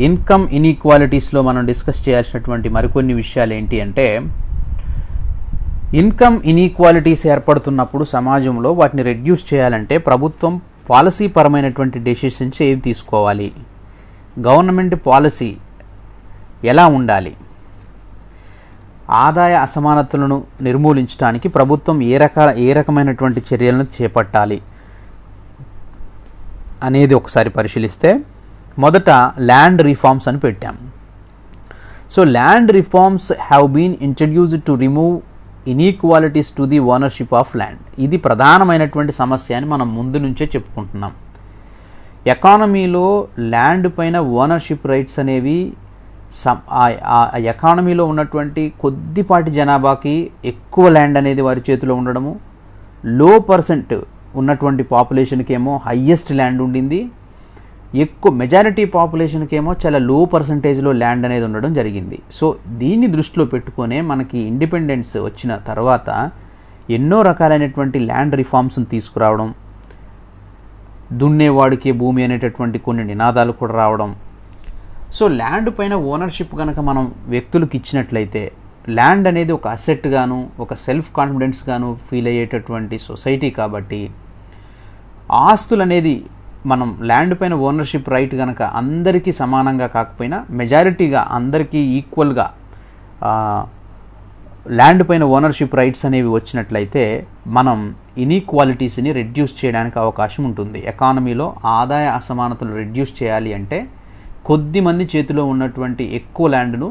ఇన్కమ్ ఇన్ఈక్వాలిటీస్లో మనం డిస్కస్ చేయాల్సినటువంటి మరికొన్ని విషయాలు ఏంటి అంటే, ఇన్కమ్ ఇన్ఈక్వాలిటీస్ ఏర్పడుతున్నప్పుడు సమాజంలో వాటిని రెడ్యూస్ చేయాలంటే ప్రభుత్వం పాలసీ పరమైనటువంటి డెసిషన్స్ ఏవి తీసుకోవాలి, గవర్నమెంట్ పాలసీ ఎలా ఉండాలి, ఆదాయ అసమానతలను నిర్మూలించడానికి ప్రభుత్వం ఏ రకమైనటువంటి చర్యలను చేపట్టాలి అనేది ఒకసారి పరిశీలిస్తే, మొదట ల్యాండ్ రిఫార్మ్స్ అని పెట్టాం. So land reforms have been introduced to remove inequalities to the ownership of land. ఇది ప్రధానమైనటువంటి సమస్య అని మనం ముందు నుంచే చెప్పుకుంటున్నాం. ఎకానమీలో ల్యాండ్ పైన ఓనర్షిప్ రైట్స్ అనేవి ఎకానమీలో ఉన్నటువంటి కొద్దిపాటి జనాభాకి ఎక్కువ ల్యాండ్ అనేది వారి చేతిలో ఉండడము, లో పర్సెంట్ ఉన్నటువంటి పాపులేషన్కి ఏమో హయ్యెస్ట్ ల్యాండ్ ఉండింది, ఎక్కువ మెజారిటీ పాపులేషన్కి ఏమో చాలా లో పర్సంటేజ్లో ల్యాండ్ అనేది ఉండడం జరిగింది. సో దీన్ని దృష్టిలో పెట్టుకునే మనకి ఇండిపెండెన్స్ వచ్చిన తర్వాత ఎన్నో రకాలైనటువంటి ల్యాండ్ రిఫార్మ్స్ని తీసుకురావడం, దున్నేవాడికి భూమి అనేటటువంటి కొన్ని నినాదాలు కూడా రావడం. సో ల్యాండ్ పైన ఓనర్షిప్ కనుక మనం వ్యక్తులకు ఇచ్చినట్లయితే ల్యాండ్ అనేది ఒక అసెట్ గాను, ఒక సెల్ఫ్ కాన్ఫిడెన్స్ గాను ఫీల్ అయ్యేటటువంటి సొసైటీ. కాబట్టి ఆస్తులు అనేది మనం ల్యాండ్ పైన ఓనర్షిప్ రైట్ కనుక అందరికీ సమానంగా కాకపోయినా మెజారిటీగా అందరికీ ఈక్వల్గా ల్యాండ్ పైన ఓనర్షిప్ రైట్స్ అనేవి వచ్చినట్లయితే మనం ఇన్ఈక్వాలిటీస్ని రెడ్యూస్ చేయడానికి అవకాశం ఉంటుంది. ఎకానమీలో ఆదాయ అసమానతలు రెడ్యూస్ చేయాలి అంటే కొద్ది మంది చేతిలో ఉన్నటువంటి ఎక్కువ ల్యాండ్ను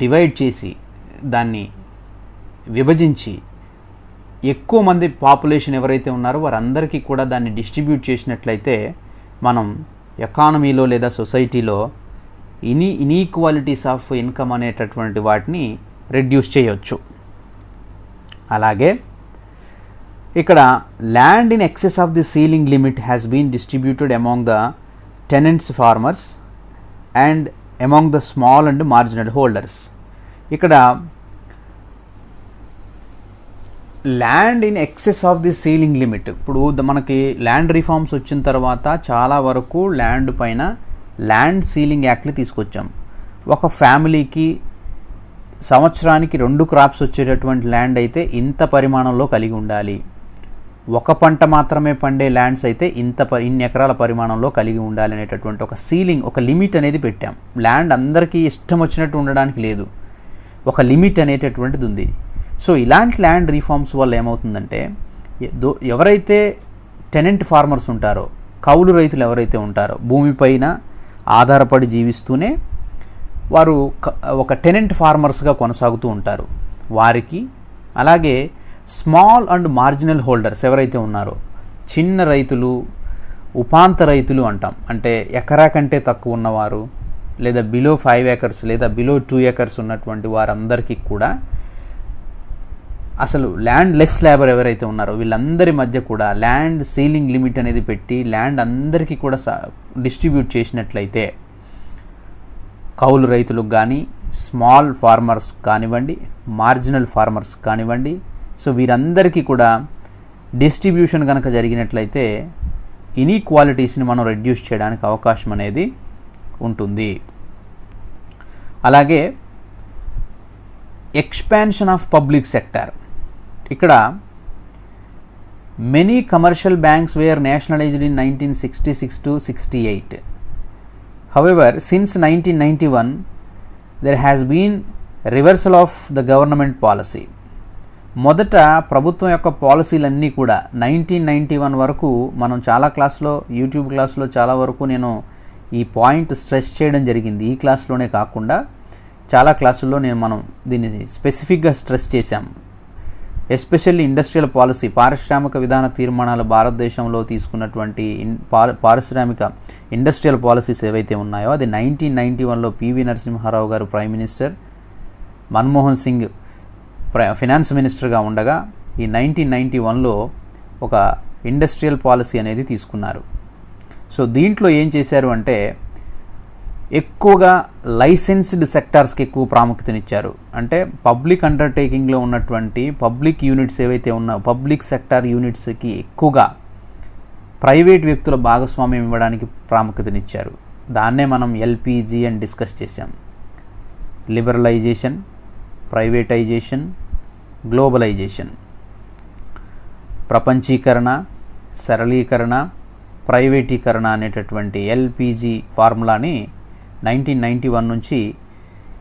డివైడ్ చేసి దాన్ని విభజించి ఎక్కువ మంది పాపులేషన్ ఎవరైతే ఉన్నారో వారందరికీ కూడా దాన్ని డిస్ట్రిబ్యూట్ చేసినట్లయితే మనం ఎకానమీలో లేదా సొసైటీలో ఇన్ఈక్వాలిటీస్ ఆఫ్ ఇన్కమ్ అనేటటువంటి వాటిని రెడ్యూస్ చేయొచ్చు. అలాగే ఇక్కడ land in excess of the ceiling limit has been distributed among the tenants farmers and among the small and marginal holders. ఇక్కడ land in excess of the ceiling limit, ఇప్పుడు మనకి land reforms వచ్చిన తర్వాత చాలా వరకు ల్యాండ్ పైన land ceiling యాక్ట్ని తీసుకొచ్చాం. ఒక ఫ్యామిలీకి సంవత్సరానికి 2 క్రాప్స్ వచ్చేటటువంటి ల్యాండ్ అయితే ఇంత పరిమాణంలో కలిగి ఉండాలి, ఒక పంట మాత్రమే పండే ల్యాండ్స్ అయితే ఇన్ని ఎకరాల పరిమాణంలో కలిగి ఉండాలి అనేటటువంటి ఒక సీలింగ్, ఒక లిమిట్ అనేది పెట్టాం. ల్యాండ్ అందరికీ ఇష్టం వచ్చినట్టు ఉండడానికి లేదు, ఒక లిమిట్ అనేటటువంటిది ఉంది. సో ఇలాంటి ల్యాండ్ రిఫార్మ్స్ వల్ల ఏమవుతుందంటే ఎవరైతే టెనెంట్ ఫార్మర్స్ ఉంటారో, కౌలు రైతులు ఎవరైతే ఉంటారో, భూమిపైన ఆధారపడి జీవిస్తూనే వారు ఒక టెనెంట్ ఫార్మర్స్గా కొనసాగుతూ ఉంటారు వారికి, అలాగే స్మాల్ అండ్ మార్జినల్ హోల్డర్స్ ఎవరైతే ఉన్నారో, చిన్న రైతులు, ఉపాంత రైతులు అంటాం, అంటే ఎకరా కంటే తక్కువ ఉన్నవారు లేదా బిలో 5 acres లేదా బిలో 2 acres ఉన్నటువంటి వారందరికీ కూడా అసలు ల్యాండ్ లెస్ లేబర్ ఎవరైతే ఉన్నారో వీళ్ళందరి మధ్య కూడా ల్యాండ్ సీలింగ్ లిమిట్ అనేది పెట్టి ల్యాండ్ అందరికీ కూడా డిస్ట్రిబ్యూట్ చేసినట్లయితే, కౌలు రైతులకు కానీ, స్మాల్ ఫార్మర్స్ కానివ్వండి, మార్జినల్ ఫార్మర్స్ కానివ్వండి, సో వీరందరికీ కూడా డిస్ట్రిబ్యూషన్ కనుక జరిగినట్లయితే ఇన్ఈక్వాలిటీస్ని మనం రెడ్యూస్ చేయడానికి అవకాశం అనేది ఉంటుంది. అలాగే ఎక్స్పాన్షన్ ఆఫ్ పబ్లిక్ సెక్టర్, ఇక్కడ many commercial banks were nationalised in 1966 to 68. However, since 1991 there has been reversal of the government policy. మొదట ప్రభుత్వం యొక్క పాలసీలన్నీ కూడా 1991 వరకు మనం చాలా క్లాస్లో, యూట్యూబ్ క్లాస్లో చాలా వరకు నేను ఈ పాయింట్ స్ట్రెస్ చేయడం జరిగింది. ఈ క్లాస్లోనే కాకుండా చాలా క్లాసుల్లో మనం దీన్ని స్పెసిఫిక్గా స్ట్రెస్ చేశాం. ఎస్పెషల్లీ ఇండస్ట్రియల్ పాలసీ, పారిశ్రామిక విధాన తీర్మానాలు భారతదేశంలో తీసుకున్నటువంటి పారిశ్రామిక ఇండస్ట్రియల్ పాలసీస్ ఏవైతే ఉన్నాయో అది 1991లో పివి నరసింహారావు గారు prime minister, Manmohan Singh finance మినిస్టర్గా ఉండగా ఈ 1991లో ఒక ఇండస్ట్రియల్ పాలసీ అనేది తీసుకున్నారు. సో దీంట్లో ఏం చేశారు అంటే ఎక్కువగా లైసెన్స్డ్ సెక్టార్స్కి ఎక్కువ ప్రాముఖ్యతనిచ్చారు. అంటే పబ్లిక్ అండర్టేకింగ్లో ఉన్నటువంటి పబ్లిక్ యూనిట్స్ ఏవైతే ఉన్నాయో, పబ్లిక్ సెక్టార్ యూనిట్స్కి ఎక్కువగా ప్రైవేట్ వ్యక్తుల భాగస్వామ్యం ఇవ్వడానికి ప్రాముఖ్యతనిచ్చారు. దాన్నే మనం ఎల్పిజి అని డిస్కస్ చేశాం. లిబరలైజేషన్, ప్రైవేటైజేషన్, గ్లోబలైజేషన్, ప్రపంచీకరణ, సరళీకరణ, ప్రైవేటీకరణ అనేటటువంటి ఎల్పిజి ఫార్ములాని 1991 నుంచి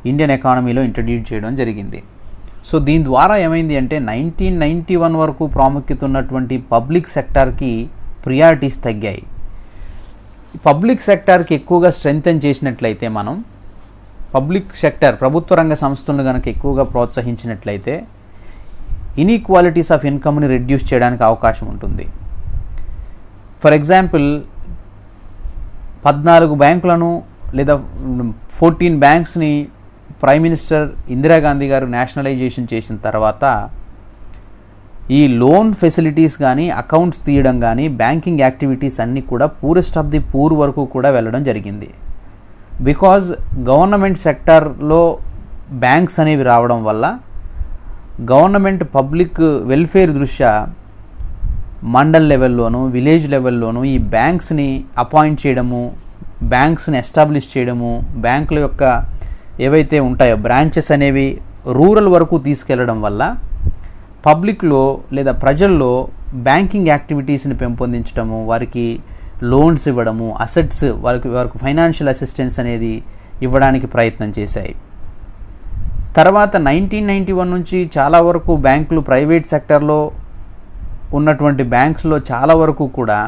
ఇండియన్ ఎకానమీలో ఇంట్రడ్యూస్ చేయడం జరిగింది. సో దీని ద్వారా ఏమైంది అంటే 1991 వరకు ప్రాముఖ్యత ఉన్నటువంటి పబ్లిక్ సెక్టార్కి ప్రియారిటీస్ తగ్గాయి. పబ్లిక్ సెక్టార్కి ఎక్కువగా స్ట్రెంగ్తెన్ చేసినట్లయితే, మనం పబ్లిక్ సెక్టర్ ప్రభుత్వ రంగ సంస్థలను కనుక ఎక్కువగా ప్రోత్సహించినట్లయితే ఇన్ఈక్వాలిటీస్ ఆఫ్ ఇన్కమ్ని రెడ్యూస్ చేయడానికి అవకాశం ఉంటుంది. ఫర్ ఎగ్జాంపుల్ 14 బ్యాంకులను లేదా 14 బ్యాంక్స్ని ప్రైమ్ మినిస్టర్ ఇందిరాగాంధీ గారు నేషనలైజేషన్ చేసిన తర్వాత ఈ లోన్ ఫెసిలిటీస్ కానీ, అకౌంట్స్ తీయడం కానీ, బ్యాంకింగ్ యాక్టివిటీస్ అన్నీ కూడా పూరెస్ట్ ఆఫ్ ది పూర్ వరకు కూడా వెళ్ళడం జరిగింది. బికాజ్ గవర్నమెంట్ సెక్టార్లో బ్యాంక్స్ అనేవి రావడం వల్ల గవర్నమెంట్ పబ్లిక్ వెల్ఫేర్ దృష్ట్యా మండల్ లెవెల్లోనూ, విలేజ్ లెవెల్లోనూ ఈ బ్యాంక్స్ని అపాయింట్ చేయడము, బ్యాంక్స్ని ఎస్టాబ్లిష్ చేయడము, బ్యాంకుల యొక్క ఏవైతే ఉంటాయో బ్రాంచెస్ అనేవి రూరల్ వరకు తీసుకెళ్లడం వల్ల పబ్లిక్లో లేదా ప్రజల్లో బ్యాంకింగ్ యాక్టివిటీస్ని పెంపొందించడము, వారికి లోన్స్ ఇవ్వడము, అసెట్స్ వారికి ఫైనాన్షియల్ అసిస్టెన్స్ అనేది ఇవ్వడానికి ప్రయత్నం చేశాయి. తర్వాత 1991 నుంచి చాలా వరకు బ్యాంకులు ప్రైవేట్ సెక్టర్లో ఉన్నటువంటి బ్యాంక్స్లో చాలా వరకు కూడా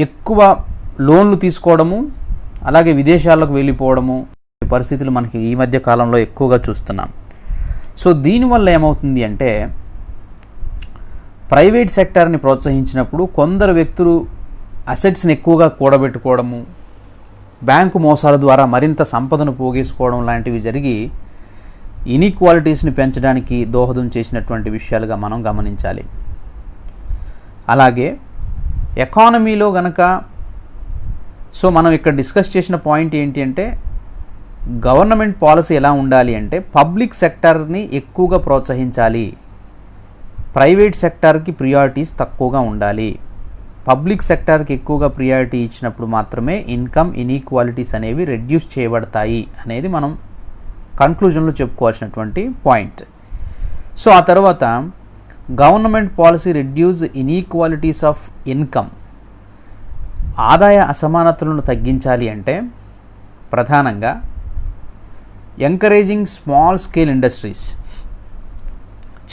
ఎక్కువ లోన్లు తీసుకోవడము, అలాగే విదేశాలకు వెళ్ళిపోవడము పరిస్థితులు మనకి ఈ మధ్య కాలంలో ఎక్కువగా చూస్తున్నాం. సో దీనివల్ల ఏమవుతుంది అంటే ప్రైవేట్ సెక్టార్ని ప్రోత్సహించినప్పుడు కొందరు వ్యక్తులు అసెట్స్ని ఎక్కువగా కూడబెట్టుకోవడము, బ్యాంకు మోసాల ద్వారా మరింత సంపదను పోగేసుకోవడం లాంటివి జరిగి ఇన్ఈక్వాలిటీస్ని పెంచడానికి దోహదం చేసినటువంటి విషయాలుగా మనం గమనించాలి. అలాగే ఎకానమీలో గనక సో మనం ఇక్కడ డిస్కస్ చేసిన పాయింట్ ఏంటి అంటే గవర్నమెంట్ పాలసీ ఎలా ఉండాలి అంటే పబ్లిక్ సెక్టార్ని ఎక్కువగా ప్రోత్సహించాలి, ప్రైవేట్ సెక్టార్కి ప్రియారిటీస్ తక్కువగా ఉండాలి. పబ్లిక్ సెక్టార్కి ఎక్కువగా ప్రియారిటీ ఇచ్చినప్పుడు మాత్రమే ఇన్కమ్ ఇన్ఈక్వాలిటీస్ అనేవి రెడ్యూస్ చేయబడతాయి అనేది మనం కన్క్లూజన్లో చెప్పుకోవాల్సినటువంటి పాయింట్. సో ఆ తర్వాత government policy reduce inequalities of income, ఆదాయ అసమానతలను తగ్గించాలి అంటే ప్రధానంగా ఎంకరేజింగ్ స్మాల్ స్కేల్ ఇండస్ట్రీస్,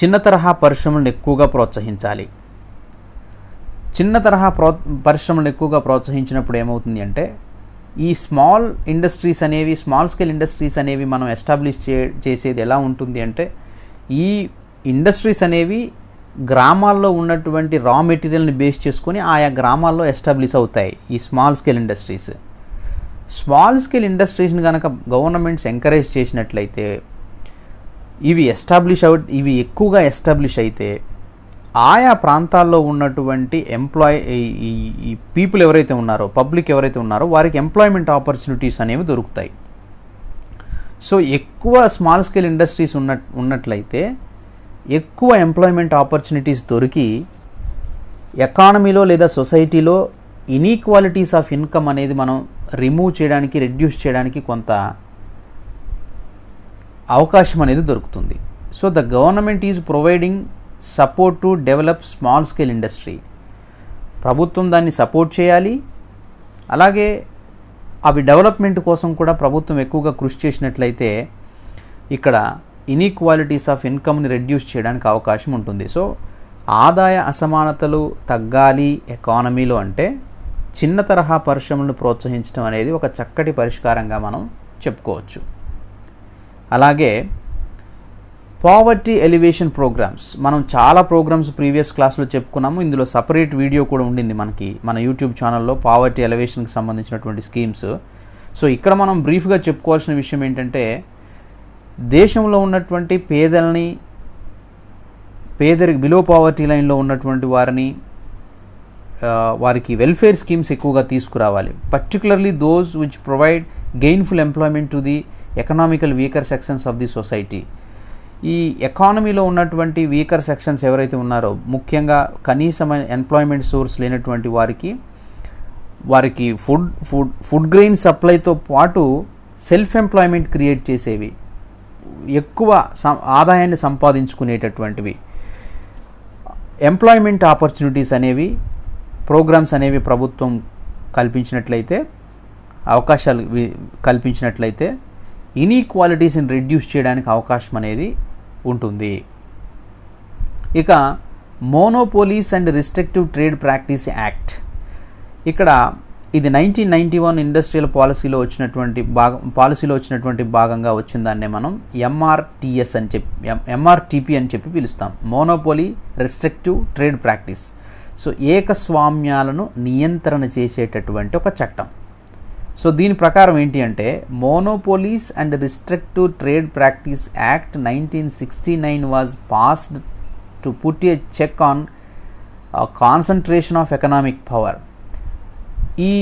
చిన్న తరహా పరిశ్రమలను ఎక్కువగా ప్రోత్సహించాలి. చిన్న తరహా పరిశ్రమలను ఎక్కువగా ప్రోత్సహించినప్పుడు ఏమవుతుంది అంటే ఈ స్మాల్ స్కేల్ ఇండస్ట్రీస్ అనేవి మనం ఎస్టాబ్లిష్ చేసేది ఎలా ఉంటుంది అంటే ఈ ఇండస్ట్రీస్ అనేవి గ్రామాల్లో ఉన్నటువంటి రా మెటీరియల్ని బేస్ చేసుకొని ఆయా గ్రామాల్లో ఎస్టాబ్లిష్ అవుతాయి. ఈ స్మాల్ స్కేల్ ఇండస్ట్రీస్ని కనుక గవర్నమెంట్స్ ఎంకరేజ్ చేసినట్లయితే ఇవి ఎక్కువగా ఎస్టాబ్లిష్ అయితే ఆయా ప్రాంతాల్లో ఉన్నటువంటి ఈ పీపుల్ ఎవరైతే ఉన్నారో, పబ్లిక్ ఎవరైతే ఉన్నారో వారికి ఎంప్లాయ్మెంట్ ఆపర్చునిటీస్ అనేవి దొరుకుతాయి. సో ఎక్కువ స్మాల్ స్కేల్ ఇండస్ట్రీస్ ఉన్నట్లయితే ఎక్కువ ఎంప్లాయ్మెంట్ ఆపర్చునిటీస్ దొరికి ఎకానమీలో లేదా సొసైటీలో ఇన్ఈక్వాలిటీస్ ఆఫ్ ఇన్కమ్ అనేది మనం రెడ్యూస్ చేయడానికి కొంత అవకాశం అనేది దొరుకుతుంది. So the government is providing support to develop small scale industry. ప్రభుత్వం దాన్ని సపోర్ట్ చేయాలి. అలాగే అవి డెవలప్మెంట్ కోసం కూడా ప్రభుత్వం ఎక్కువగా కృషి చేసినట్లయితే ఇక్కడ ఇన్ఈక్వాలిటీస్ ఆఫ్ ఇన్కమ్ని రెడ్యూస్ చేయడానికి అవకాశం ఉంటుంది. సో ఆదాయ అసమానతలు తగ్గాలి ఎకానమీలో అంటే చిన్న తరహా పరిశ్రమలను ప్రోత్సహించడం అనేది ఒక చక్కటి పరిష్కారంగా మనం చెప్పుకోవచ్చు. అలాగే పావర్టీ ఎలివేషన్ ప్రోగ్రామ్స్, మనం చాలా ప్రోగ్రామ్స్ ప్రీవియస్ క్లాస్లో చెప్పుకున్నాము. ఇందులో సపరేట్ వీడియో కూడా ఉండింది మన యూట్యూబ్ ఛానల్లో పావర్టీ ఎలివేషన్కి సంబంధించినటువంటి స్కీమ్స్. సో ఇక్కడ మనం బ్రీఫ్గా చెప్పుకోవాల్సిన విషయం ఏంటంటే దేశంలో ఉన్నటువంటి బిలో పావర్టీ లైన్లో ఉన్నటువంటి వారికి వెల్ఫేర్ స్కీమ్స్ ఎక్కువగా తీసుకురావాలి. Particularly those which provide gainful employment to the economical weaker sections of the society. ఈ ఎకానమీలో ఉన్నటువంటి వీకర్ సెక్షన్స్ ఎవరైతే ఉన్నారో, ముఖ్యంగా కనీసమైన ఎంప్లాయ్మెంట్ సోర్స్ లేనటువంటి వారికి ఫుడ్ గ్రెయిన్ సప్లైతో పాటు సెల్ఫ్ ఎంప్లాయ్మెంట్ క్రియేట్ చేసేవి, ఎక్కువ ఆదాయాన్ని సంపాదించుకునేటటువంటివి ఎంప్లాయ్మెంట్ ఆపర్చునిటీస్ అనేవి, ప్రోగ్రామ్స్ అనేవి ప్రభుత్వం అవకాశాలు కల్పించినట్లయితే ఇన్ఈక్వాలిటీస్ని రెడ్యూస్ చేయడానికి అవకాశం అనేది ఉంటుంది. ఇక monopolies and restrictive trade practice act, ఇక్కడ ఇది 1991 ఇండస్ట్రియల్ పాలసీలో వచ్చినటువంటి భాగంగా వచ్చిందాన్నే మనం ఎంఆర్టీపీ అని చెప్పి పిలుస్తాం. Monopoly restrictive trade practice. So ఏకస్వామ్యాలను నియంత్రణ చేసేటటువంటి ఒక చట్టం. సో దీని ప్రకారం ఏంటి అంటే monopolies and restrictive trade practice act 1969 was passed to put a check on concentration of economic power. ఈ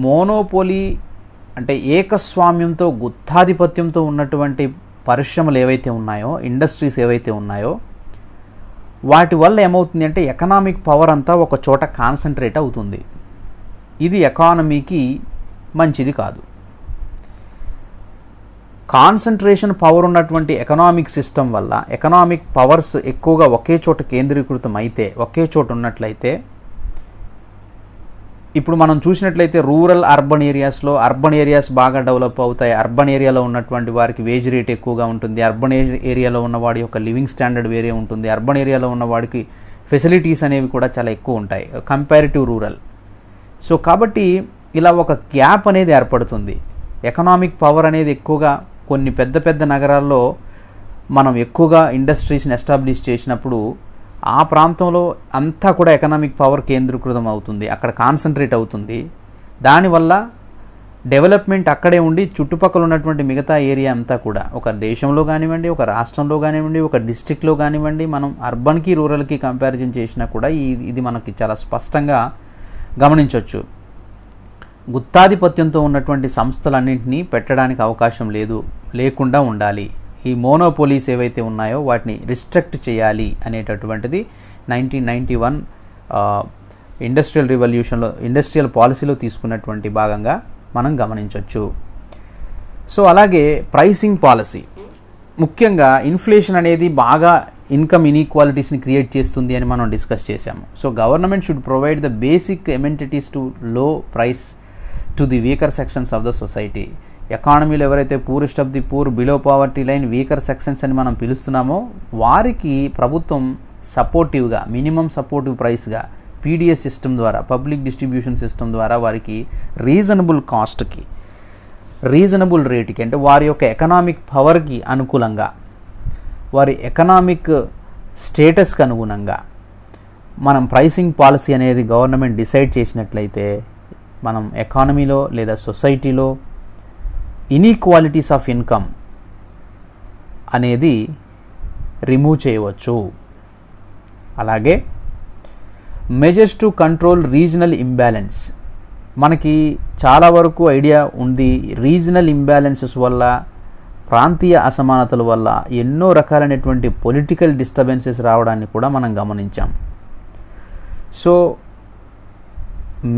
మోనోపోలీ అంటే ఏకస్వామ్యంతో గుత్తాధిపత్యంతో ఉన్నటువంటి పరిశ్రమలు ఏవైతే ఉన్నాయో, ఇండస్ట్రీస్ ఏవైతే ఉన్నాయో, వాటి వల్ల ఏమవుతుంది అంటే ఎకనామిక్ పవర్ అంతా ఒక చోట కాన్సన్ట్రేట్ అవుతుంది. ఇది ఎకానమీకి మంచిది కాదు. కాన్సన్ట్రేషన్ పవర్ ఉన్నటువంటి ఎకనామిక్ సిస్టమ్ వల్ల ఎకనామిక్ పవర్స్ ఎక్కువగా ఒకే చోట కేంద్రీకృతం అయితే, ఒకే చోట ఉన్నట్లయితే, ఇప్పుడు మనం చూసినట్లయితే రూరల్ అర్బన్ ఏరియాస్ బాగా డెవలప్ అవుతాయి. అర్బన్ ఏరియాలో ఉన్నటువంటి వారికి వేజ్ రేట్ ఎక్కువగా ఉంటుంది. అర్బన్ ఏరియాలో ఉన్నవాడి యొక్క లివింగ్ స్టాండర్డ్ వేరే ఉంటుంది. అర్బన్ ఏరియాలో ఉన్నవాడికి ఫెసిలిటీస్ అనేవి కూడా చాలా ఎక్కువ ఉంటాయి కంపారిటివ్ రూరల్. సో కాబట్టి ఇలా ఒక గ్యాప్ అనేది ఏర్పడుతుంది. ఎకనామిక్ పవర్ అనేది ఎక్కువగా కొన్ని పెద్ద పెద్ద నగరాల్లో మనం ఎక్కువగా ఇండస్ట్రీస్ని ఎస్టాబ్లిష్ చేసినప్పుడు ఆ ప్రాంతంలో అంతా కూడా ఎకనామిక్ పవర్ కేంద్రీకృతం అవుతుంది, అక్కడ కాన్సన్ట్రేట్ అవుతుంది. దానివల్ల డెవలప్మెంట్ అక్కడే ఉండి చుట్టుపక్కల ఉన్నటువంటి మిగతా ఏరియా అంతా కూడా ఒక దేశంలో కానివ్వండి, ఒక రాష్ట్రంలో కానివ్వండి, ఒక డిస్ట్రిక్ట్లో కానివ్వండి, మనం అర్బన్కి రూరల్కి కంపారిజన్ చేసినా కూడా ఇది మనకి చాలా స్పష్టంగా గమనించవచ్చు. గుత్తాధిపత్యంతో ఉన్నటువంటి సంస్థలన్నింటినీ పెట్టడానికి అవకాశం లేకుండా ఉండాలి. ఈ మోనోపోలీస్ ఏవైతే ఉన్నాయో వాటిని రిస్ట్రిక్ట్ చేయాలి అనేటటువంటిది 1991 ఇండస్ట్రియల్ రివల్యూషన్లో ఇండస్ట్రియల్ పాలసీలో తీసుకున్నటువంటి భాగంగా మనం గమనించవచ్చు. సో అలాగే ప్రైసింగ్ పాలసీ, ముఖ్యంగా ఇన్ఫ్లేషన్ అనేది బాగా ఇన్కమ్ ఇన్ఈక్వాలిటీస్ని క్రియేట్ చేస్తుంది అని మనం డిస్కస్ చేశాము. So government should provide the basic amenities to low price to the weaker sections of the society. ఎకానమీలో ఎవరైతే poorest of the poor, below poverty line, weaker sections అని మనం పిలుస్తున్నామో వారికి ప్రభుత్వం సపోర్టివ్గా మినిమం సపోర్టివ్ ప్రైస్గా పీడిఎస్ సిస్టమ్ ద్వారా, పబ్లిక్ డిస్ట్రిబ్యూషన్ సిస్టమ్ ద్వారా వారికి రీజనబుల్ కాస్ట్కి, రీజనబుల్ రేటుకి, అంటే వారి యొక్క ఎకనామిక్ పవర్కి అనుకూలంగా, వారి ఎకనామిక్ స్టేటస్కి అనుగుణంగా మనం ప్రైసింగ్ పాలసీ అనేది గవర్నమెంట్ డిసైడ్ చేసినట్లయితే మనం ఎకానమీలో లేదా సొసైటీలో ఇన్ఈక్వాలిటీస్ ఆఫ్ ఇన్కమ్ అనేది రిమూవ్ చేయవచ్చు. అలాగే measures to control regional imbalance, మనకి చాలా వరకు ఐడియా ఉంది. రీజనల్ ఇంబ్యాలెన్సెస్ వల్ల, ప్రాంతీయ అసమానతల వల్ల ఎన్నో రకాలైనటువంటి పొలిటికల్ డిస్టర్బెన్సెస్ రావడాన్ని కూడా మనం గమనించాం. So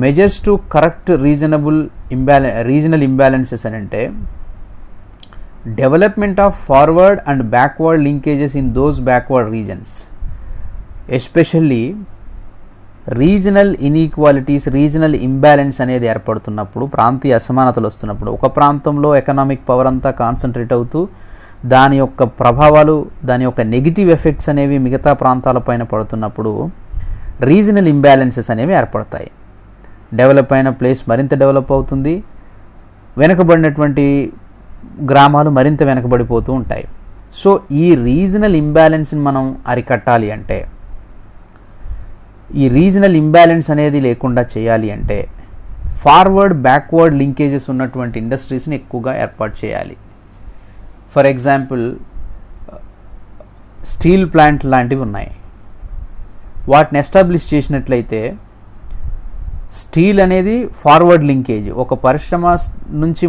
measures to correct regional imbalances అని అంటే development of forward and backward linkages in those backward reasons, especially regional inequalities, regional imbalance అనేది ఏర్పడుతున్నప్పుడు, ప్రాంతీయ అసమానతలు వస్తున్నప్పుడు, ఒక ప్రాంతంలో ఎకనామిక్ పవర్ అంతా కాన్సన్ట్రేట్ అవుతూ దాని యొక్క ప్రభావాలు, దాని యొక్క నెగిటివ్ ఎఫెక్ట్స్ అనేవి మిగతా ప్రాంతాలపైన పడుతున్నప్పుడు రీజనల్ ఇంబ్యాలెన్సెస్ అనేవి ఏర్పడతాయి. డెవలప్ అయిన ప్లేస్ మరింత డెవలప్ అవుతుంది, వెనుకబడినటువంటి గ్రామాలు మరింత వెనుకబడిపోతూ ఉంటాయి. సో ఈ రీజనల్ ఇంబ్యాలెన్స్ని మనం అరికట్టాలి అంటే, ఈ రీజనల్ ఇంబ్యాలెన్స్ అనేది లేకుండా చేయాలి అంటే ఫార్వర్డ్ బ్యాక్వర్డ్ లింకేజెస్ ఉన్నటువంటి ఇండస్ట్రీస్ని ఎక్కువగా ఏర్పాటు చేయాలి. ఫర్ ఎగ్జాంపుల్ స్టీల్ ప్లాంట్ లాంటివి ఉన్నాయి. వాటిని ఎస్టాబ్లిష్ చేసినట్లయితే స్టీల్ అనేది ఫార్వర్డ్ లింకేజ్, ఒక పరిశ్రమ నుంచి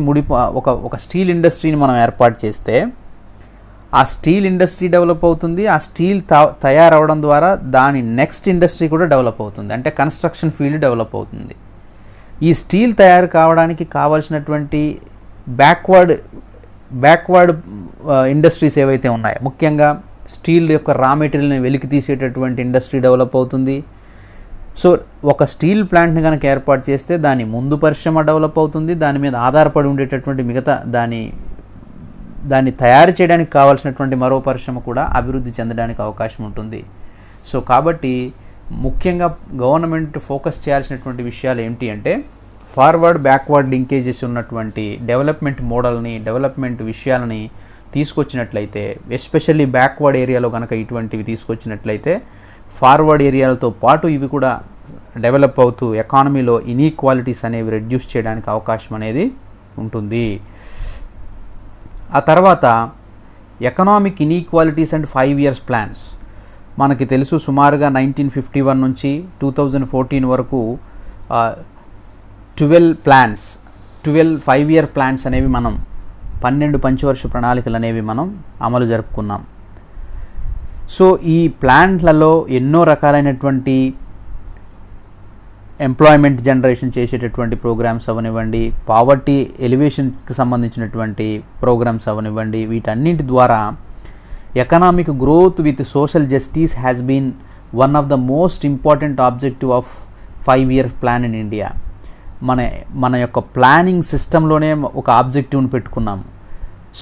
ఒక స్టీల్ ఇండస్ట్రీని మనం ఏర్పాటు చేస్తే ఆ స్టీల్ ఇండస్ట్రీ డెవలప్ అవుతుంది. ఆ స్టీల్ తయారవడం ద్వారా దాని నెక్స్ట్ ఇండస్ట్రీ కూడా డెవలప్ అవుతుంది, అంటే కన్స్ట్రక్షన్ ఫీల్డ్ డెవలప్ అవుతుంది. ఈ స్టీల్ తయారు కావడానికి కావాల్సినటువంటి బ్యాక్వర్డ్ ఇండస్ట్రీస్ ఏవైతే ఉన్నాయో, ముఖ్యంగా స్టీల్ యొక్క రా మెటీరియల్ని వెలికి తీసేటటువంటి ఇండస్ట్రీ డెవలప్ అవుతుంది. సో ఒక స్టీల్ ప్లాంట్ని కనుక ఏర్పాటు చేస్తే దాని ముందు పరిశ్రమ డెవలప్ అవుతుంది, దాని మీద ఆధారపడి ఉండేటటువంటి మిగతా దాన్ని తయారు చేయడానికి కావాల్సినటువంటి మరో పరిశ్రమ కూడా అభివృద్ధి చెందడానికి అవకాశం ఉంటుంది. సో కాబట్టి ముఖ్యంగా గవర్నమెంట్ ఫోకస్ చేయాల్సినటువంటి విషయాలు ఏంటి అంటే ఫార్వర్డ్ బ్యాక్వర్డ్ లింకేజెస్ ఉన్నటువంటి డెవలప్మెంట్ మోడల్ని, డెవలప్మెంట్ విషయాలని తీసుకొచ్చినట్లయితే, ఎస్పెషల్లీ బ్యాక్వర్డ్ ఏరియాలో కనుక ఇటువంటివి తీసుకొచ్చినట్లయితే ఫార్వర్డ్ ఏరియాలతో పాటు ఇవి కూడా డెవలప్ అవుతూ ఎకానమీలో ఇన్ఈక్వాలిటీస్ అనేవి రెడ్యూస్ చేయడానికి అవకాశం అనేది ఉంటుంది. ఆ తర్వాత economic inequalities and 5 years plans, మనకి తెలుసు సుమారుగా 1951 నుంచి 2014 వరకు 12 5-year ప్లాన్స్ అనేవి మనం 12 పంచవర్ష ప్రణాళికలు అనేవి మనం అమలు జరుపుకున్నాం. సో ఈ ప్లాన్లలో ఎన్నో రకాలైనటువంటి ఎంప్లాయ్మెంట్ జనరేషన్ చేసేటటువంటి ప్రోగ్రామ్స్ అవనివ్వండి, పావర్టీ ఎలివేషన్కి సంబంధించినటువంటి ప్రోగ్రామ్స్ అవనివ్వండి, వీటన్నింటి ద్వారా economic growth with social justice has been one of the most important objective of 5-year plan in India. మన యొక్క ప్లానింగ్ సిస్టంలోనే ఒక ఆబ్జెక్టివ్ని పెట్టుకున్నాము.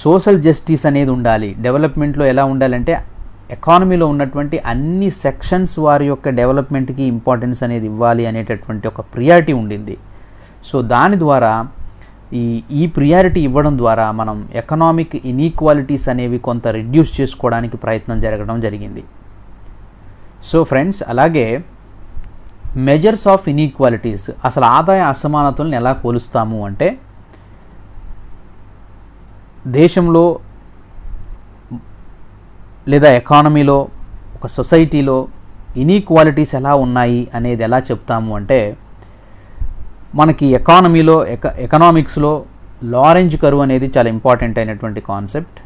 సోషల్ జస్టిస్ అనేది ఉండాలి. డెవలప్మెంట్లో ఎలా ఉండాలంటే ఎకానమీలో ఉన్నటువంటి అన్ని సెక్షన్స్ వారి యొక్క డెవలప్మెంట్కి ఇంపార్టెన్స్ అనేది ఇవ్వాలి అనేటటువంటి ఒక ప్రియారిటీ ఉండింది. సో దాని ద్వారా ఈ ప్రియారిటీ ఇవ్వడం ద్వారా మనం ఎకనామిక్ ఇన్ఈక్వాలిటీస్ అనేవి కొంత రిడ్యూస్ చేసుకోవడానికి ప్రయత్నం జరగడం జరిగింది. సో ఫ్రెండ్స్, అలాగే మెజర్స్ ఆఫ్ ఇన్ఈక్వాలిటీస్, అసలు ఆదాయ అసమానతలను ఎలా కొలుస్తాము అంటే, దేశంలో లేదా ఎకానమీలో, ఒక సొసైటీలో ఇన్ఈక్వాలిటీస్ ఎలా ఉన్నాయి అనేది ఎలా చెప్తాము అంటే, మనకి ఎకానమీలో ఎకనామిక్స్లో లారెంజ్ కర్వ్ అనేది చాలా ఇంపార్టెంట్ అయినటువంటి concept.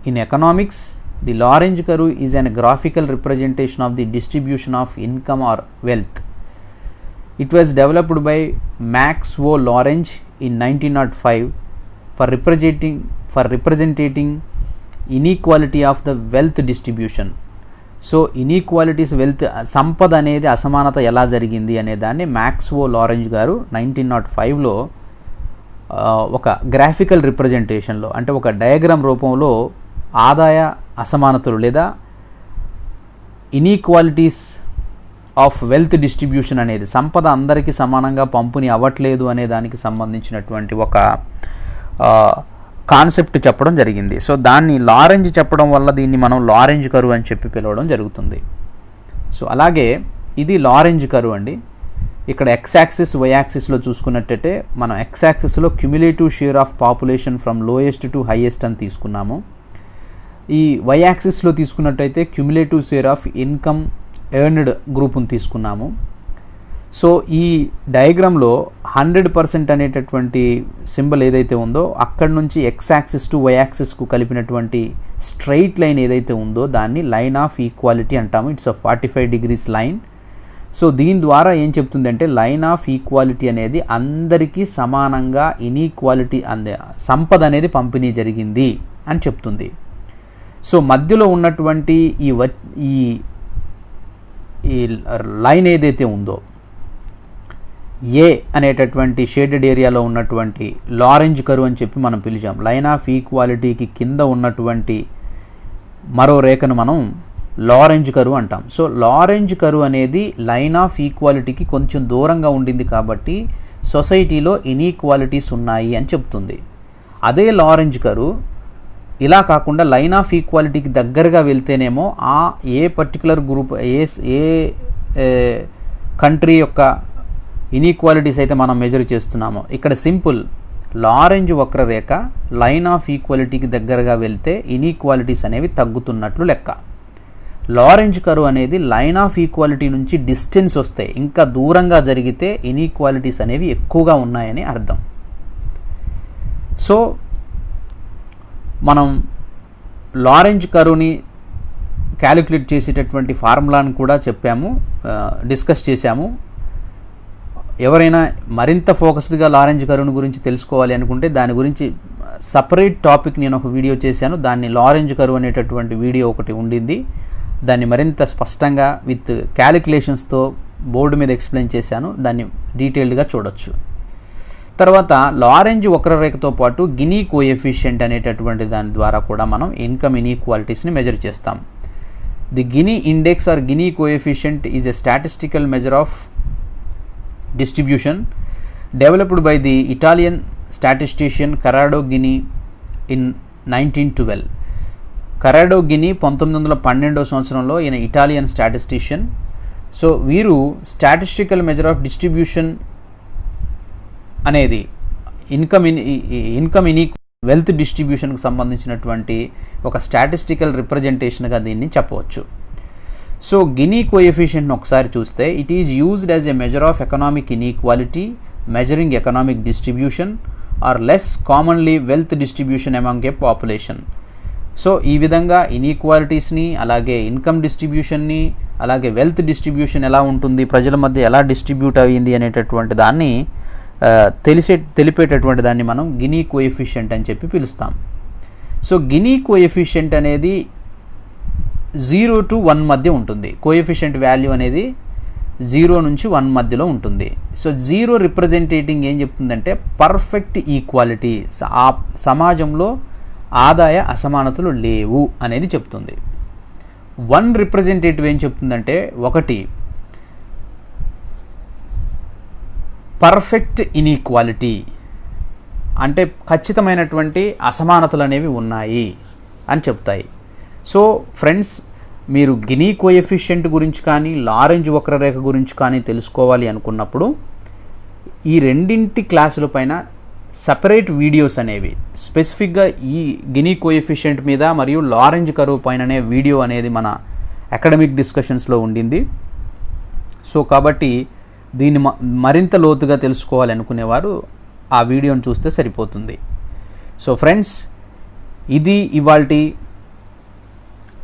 In economics, the Lorenz curve is an graphical representation of the distribution of income are wealth. It was developed by Max O. Lorentz in 1905 for representing inequality of the wealth distribution. So inequalities, wealth, సంపద అనేది అసమానత ఎలా జరిగింది అనే దాన్ని max ఓ Lorenz గారు 1905లో ఒక graphical రిప్రజెంటేషన్లో, అంటే ఒక డయాగ్రామ్ రూపంలో ఆదాయ అసమానతలు లేదా ఇన్ఈక్వాలిటీస్ ఆఫ్ వెల్త్ డిస్ట్రిబ్యూషన్ అనేది, సంపద అందరికీ సమానంగా పంపిణీ అవ్వట్లేదు అనే దానికి సంబంధించినటువంటి ఒక కాన్సెప్ట్ చెప్పడం జరిగింది. సో దాన్ని లారెంజ్ చెప్పడం వల్ల దీన్ని మనం లారెంజ్ కర్వ్ అని చెప్పి పిలవడం జరుగుతుంది. సో అలాగే ఇది లారెంజ్ కర్వ్ అండి. ఇక్కడ ఎక్స్ యాక్సిస్, వై యాక్సిస్లో చూసుకున్నట్టయితే మనం ఎక్స్ యాక్సిస్లో cumulative share of population from lowest to highest అని తీసుకున్నాము. ఈ వై యాక్సిస్లో తీసుకున్నట్టయితే cumulative share of income earned గ్రూప్ని తీసుకున్నాము. సో ఈ డయాగ్రామ్లో 100% అనేటటువంటి సింబల్ ఏదైతే ఉందో అక్కడి నుంచి ఎక్స్ యాక్సిస్ టు వై యాక్సిస్కు కలిపినటువంటి స్ట్రైట్ లైన్ ఏదైతే ఉందో దాన్ని లైన్ ఆఫ్ ఈక్వాలిటీ అంటాము. It's 45 degrees line. సో దీని ద్వారా ఏం చెప్తుందంటే, లైన్ ఆఫ్ ఈక్వాలిటీ అనేది అందరికీ సమానంగా ఇన్ఈక్వాలిటీ సంపద అనేది పంపిణీ జరిగింది అని చెప్తుంది. సో మధ్యలో ఉన్నటువంటి ఈ లైన్ ఏదైతే ఉందో, ఏ అనేటటువంటి షేడెడ్ ఏరియాలో ఉన్నటువంటి లారెంజ్ కర్వ్ అని చెప్పి మనం పిలిచాం. లైన్ ఆఫ్ ఈక్వాలిటీకి కింద ఉన్నటువంటి మరో రేఖను మనం లారెంజ్ కర్వ్ అంటాం. సో లారెంజ్ కర్వ్ అనేది లైన్ ఆఫ్ ఈక్వాలిటీకి కొంచెం దూరంగా ఉండింది కాబట్టి సొసైటీలో ఇన్ఈక్వాలిటీస్ ఉన్నాయి అని చెప్తుంది. అదే లారెంజ్ కర్వ్ ఇలా కాకుండా లైన్ ఆఫ్ ఈక్వాలిటీకి దగ్గరగా వెళ్తేనేమో ఏ పర్టికులర్ గ్రూప్, ఏ కంట్రీ యొక్క ఇన్ఈక్వాలిటీస్ అయితే మనం మెజర్ చేస్తున్నామో, ఇక్కడ సింపుల్ లారెంజ్ వక్రరేఖ లైన్ ఆఫ్ ఈక్వాలిటీకి దగ్గరగా వెళ్తే ఇన్ఈక్వాలిటీస్ అనేవి తగ్గుతున్నట్లు లెక్క. లారెంజ్ కర్వ్ అనేది లైన్ ఆఫ్ ఈక్వాలిటీ నుంచి డిస్టెన్స్ వస్తే, ఇంకా దూరంగా జరిగితే ఇన్ఈక్వాలిటీస్ అనేవి ఎక్కువగా ఉన్నాయని అర్థం. సో మనం లారెంజ్ కర్వ్ని క్యాలిక్యులేట్ చేసేటటువంటి ఫార్ములాను కూడా చెప్పాము, డిస్కస్ చేశాము. ఎవరైనా మరింత ఫోకస్డ్గా లారెంజ్ కర్వ్ని గురించి తెలుసుకోవాలి అనుకుంటే దాని గురించి సపరేట్ టాపిక్ నేను ఒక వీడియో చేశాను. దాన్ని లారెంజ్ కర్వ్ అనేటటువంటి వీడియో ఒకటి ఉండింది. దాన్ని మరింత స్పష్టంగా విత్ క్యాలిక్యులేషన్స్తో బోర్డు మీద ఎక్స్ప్లెయిన్ చేశాను. దాన్ని డీటెయిల్డ్గా చూడొచ్చు. తర్వాత లారెంజ్ వక్రరేఖతో పాటు గినీ కోఎఫిషియంట్ అనేటటువంటి దాని ద్వారా కూడా మనం ఇన్కమ్ ఇన్ఈక్వాలిటీస్ని మెజర్ చేస్తాం. The Gini index or Gini coefficient is a statistical measure of distribution developed by the Italian statistician Corrado Gini in 1912. Corrado Gini 1912వ సంవత్సరంలో ఈయన ఇటాలియన్ స్టాటిస్టిషియన్. సో వీరు స్టాటిస్టికల్ మెజర్ ఆఫ్ డిస్ట్రిబ్యూషన్ అనేది income wealth డిస్ట్రిబ్యూషన్కు సంబంధించినటువంటి ఒక statistical రిప్రజెంటేషన్గా దీన్ని చెప్పవచ్చు. సో గినీ కోఎఫిషియంట్ని ఒకసారి చూస్తే, it is used as a measure of economic inequality, measuring economic distribution or less commonly wealth distribution among a population. So ఈ విధంగా ఇన్ఈక్వాలిటీస్ని, అలాగే ఇన్కమ్ డిస్ట్రిబ్యూషన్ని, అలాగే వెల్త్ డిస్ట్రిబ్యూషన్ ఎలా ఉంటుంది, ప్రజల మధ్య ఎలా డిస్ట్రిబ్యూట్ అయ్యింది అనేటటువంటి దాన్ని తెలిపేటటువంటి దాన్ని మనం గినీ కోఎఫిషియంట్ అని చెప్పి పిలుస్తాం. సో గినీ కోఎఫిషియంట్ అనేది 0 to 1 మధ్య ఉంటుంది. కోఎఫిషియంట్ వాల్యూ అనేది 0 నుంచి 1 మధ్యలో ఉంటుంది. సో 0 రిప్రజెంటేటింగ్ ఏం చెప్తుందంటే పర్ఫెక్ట్ ఈక్వాలిటీ, ఆ సమాజంలో ఆదాయ అసమానతలు లేవు అనేది చెప్తుంది. 1 రిప్రజెంటేటివ్ ఏం చెప్తుందంటే, ఒకటి పర్ఫెక్ట్ ఇన్ఈక్వాలిటీ అంటే ఖచ్చితమైనటువంటి అసమానతలు అనేవి ఉన్నాయి అని చెప్తాయి. సో ఫ్రెండ్స్, మీరు గినీ కోఎఫిషియంట్ గురించి కానీ లారెంజ్ వక్రరేఖ గురించి కానీ తెలుసుకోవాలి అనుకున్నప్పుడు ఈ రెండింటి క్లాసుల పైన సపరేట్ వీడియోస్ అనేవి స్పెసిఫిక్గా ఈ గినీ కోఎఫిషియంట్ మీద మరియు లారెంజ్ కర్వ్ పైననే వీడియో అనేది మన అకాడమిక్ డిస్కషన్స్లో ఉండింది. సో కాబట్టి దీన్ని మరింత లోతుగా తెలుసుకోవాలి అనుకునేవారు ఆ వీడియోని చూస్తే సరిపోతుంది. సో ఫ్రెండ్స్, ఇది ఇవాల్టి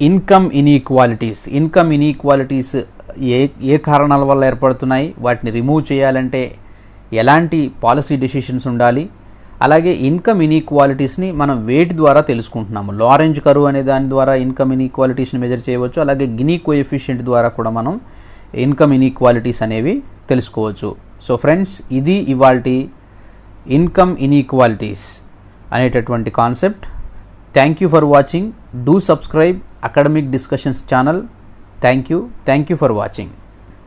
ఇన్కమ్ ఇన్ఈక్వాలిటీస్ ఏ కారణాల వల్ల ఏర్పడుతున్నాయి, వాటిని రిమూవ్ చేయాలంటే ఎలాంటి పాలసీ డెసిషన్స్ ఉండాలి, అలాగే ఇన్కమ్ ఇన్ఈక్వాలిటీస్ని మనం వేటి ద్వారా తెలుసుకుంటున్నాము. లారెంజ్ కర్వ్ అనే దాని ద్వారా ఇన్కమ్ ఇన్ఈక్వాలిటీస్ని మెజర్ చేయవచ్చు. అలాగే గినీ కోఎఫిషియంట్ ద్వారా కూడా మనం ఇన్కమ్ ఇన్ఈక్వాలిటీస్ అనేవి తెలుసుకోవచ్చు. సో ఫ్రెండ్స్, ఇది ఇవాల్టి ఇన్కమ్ ఇన్ఈక్వాలిటీస్ అనేటటువంటి concept. Thank you for watching. Do subscribe academic discussions channel. Thank you for watching.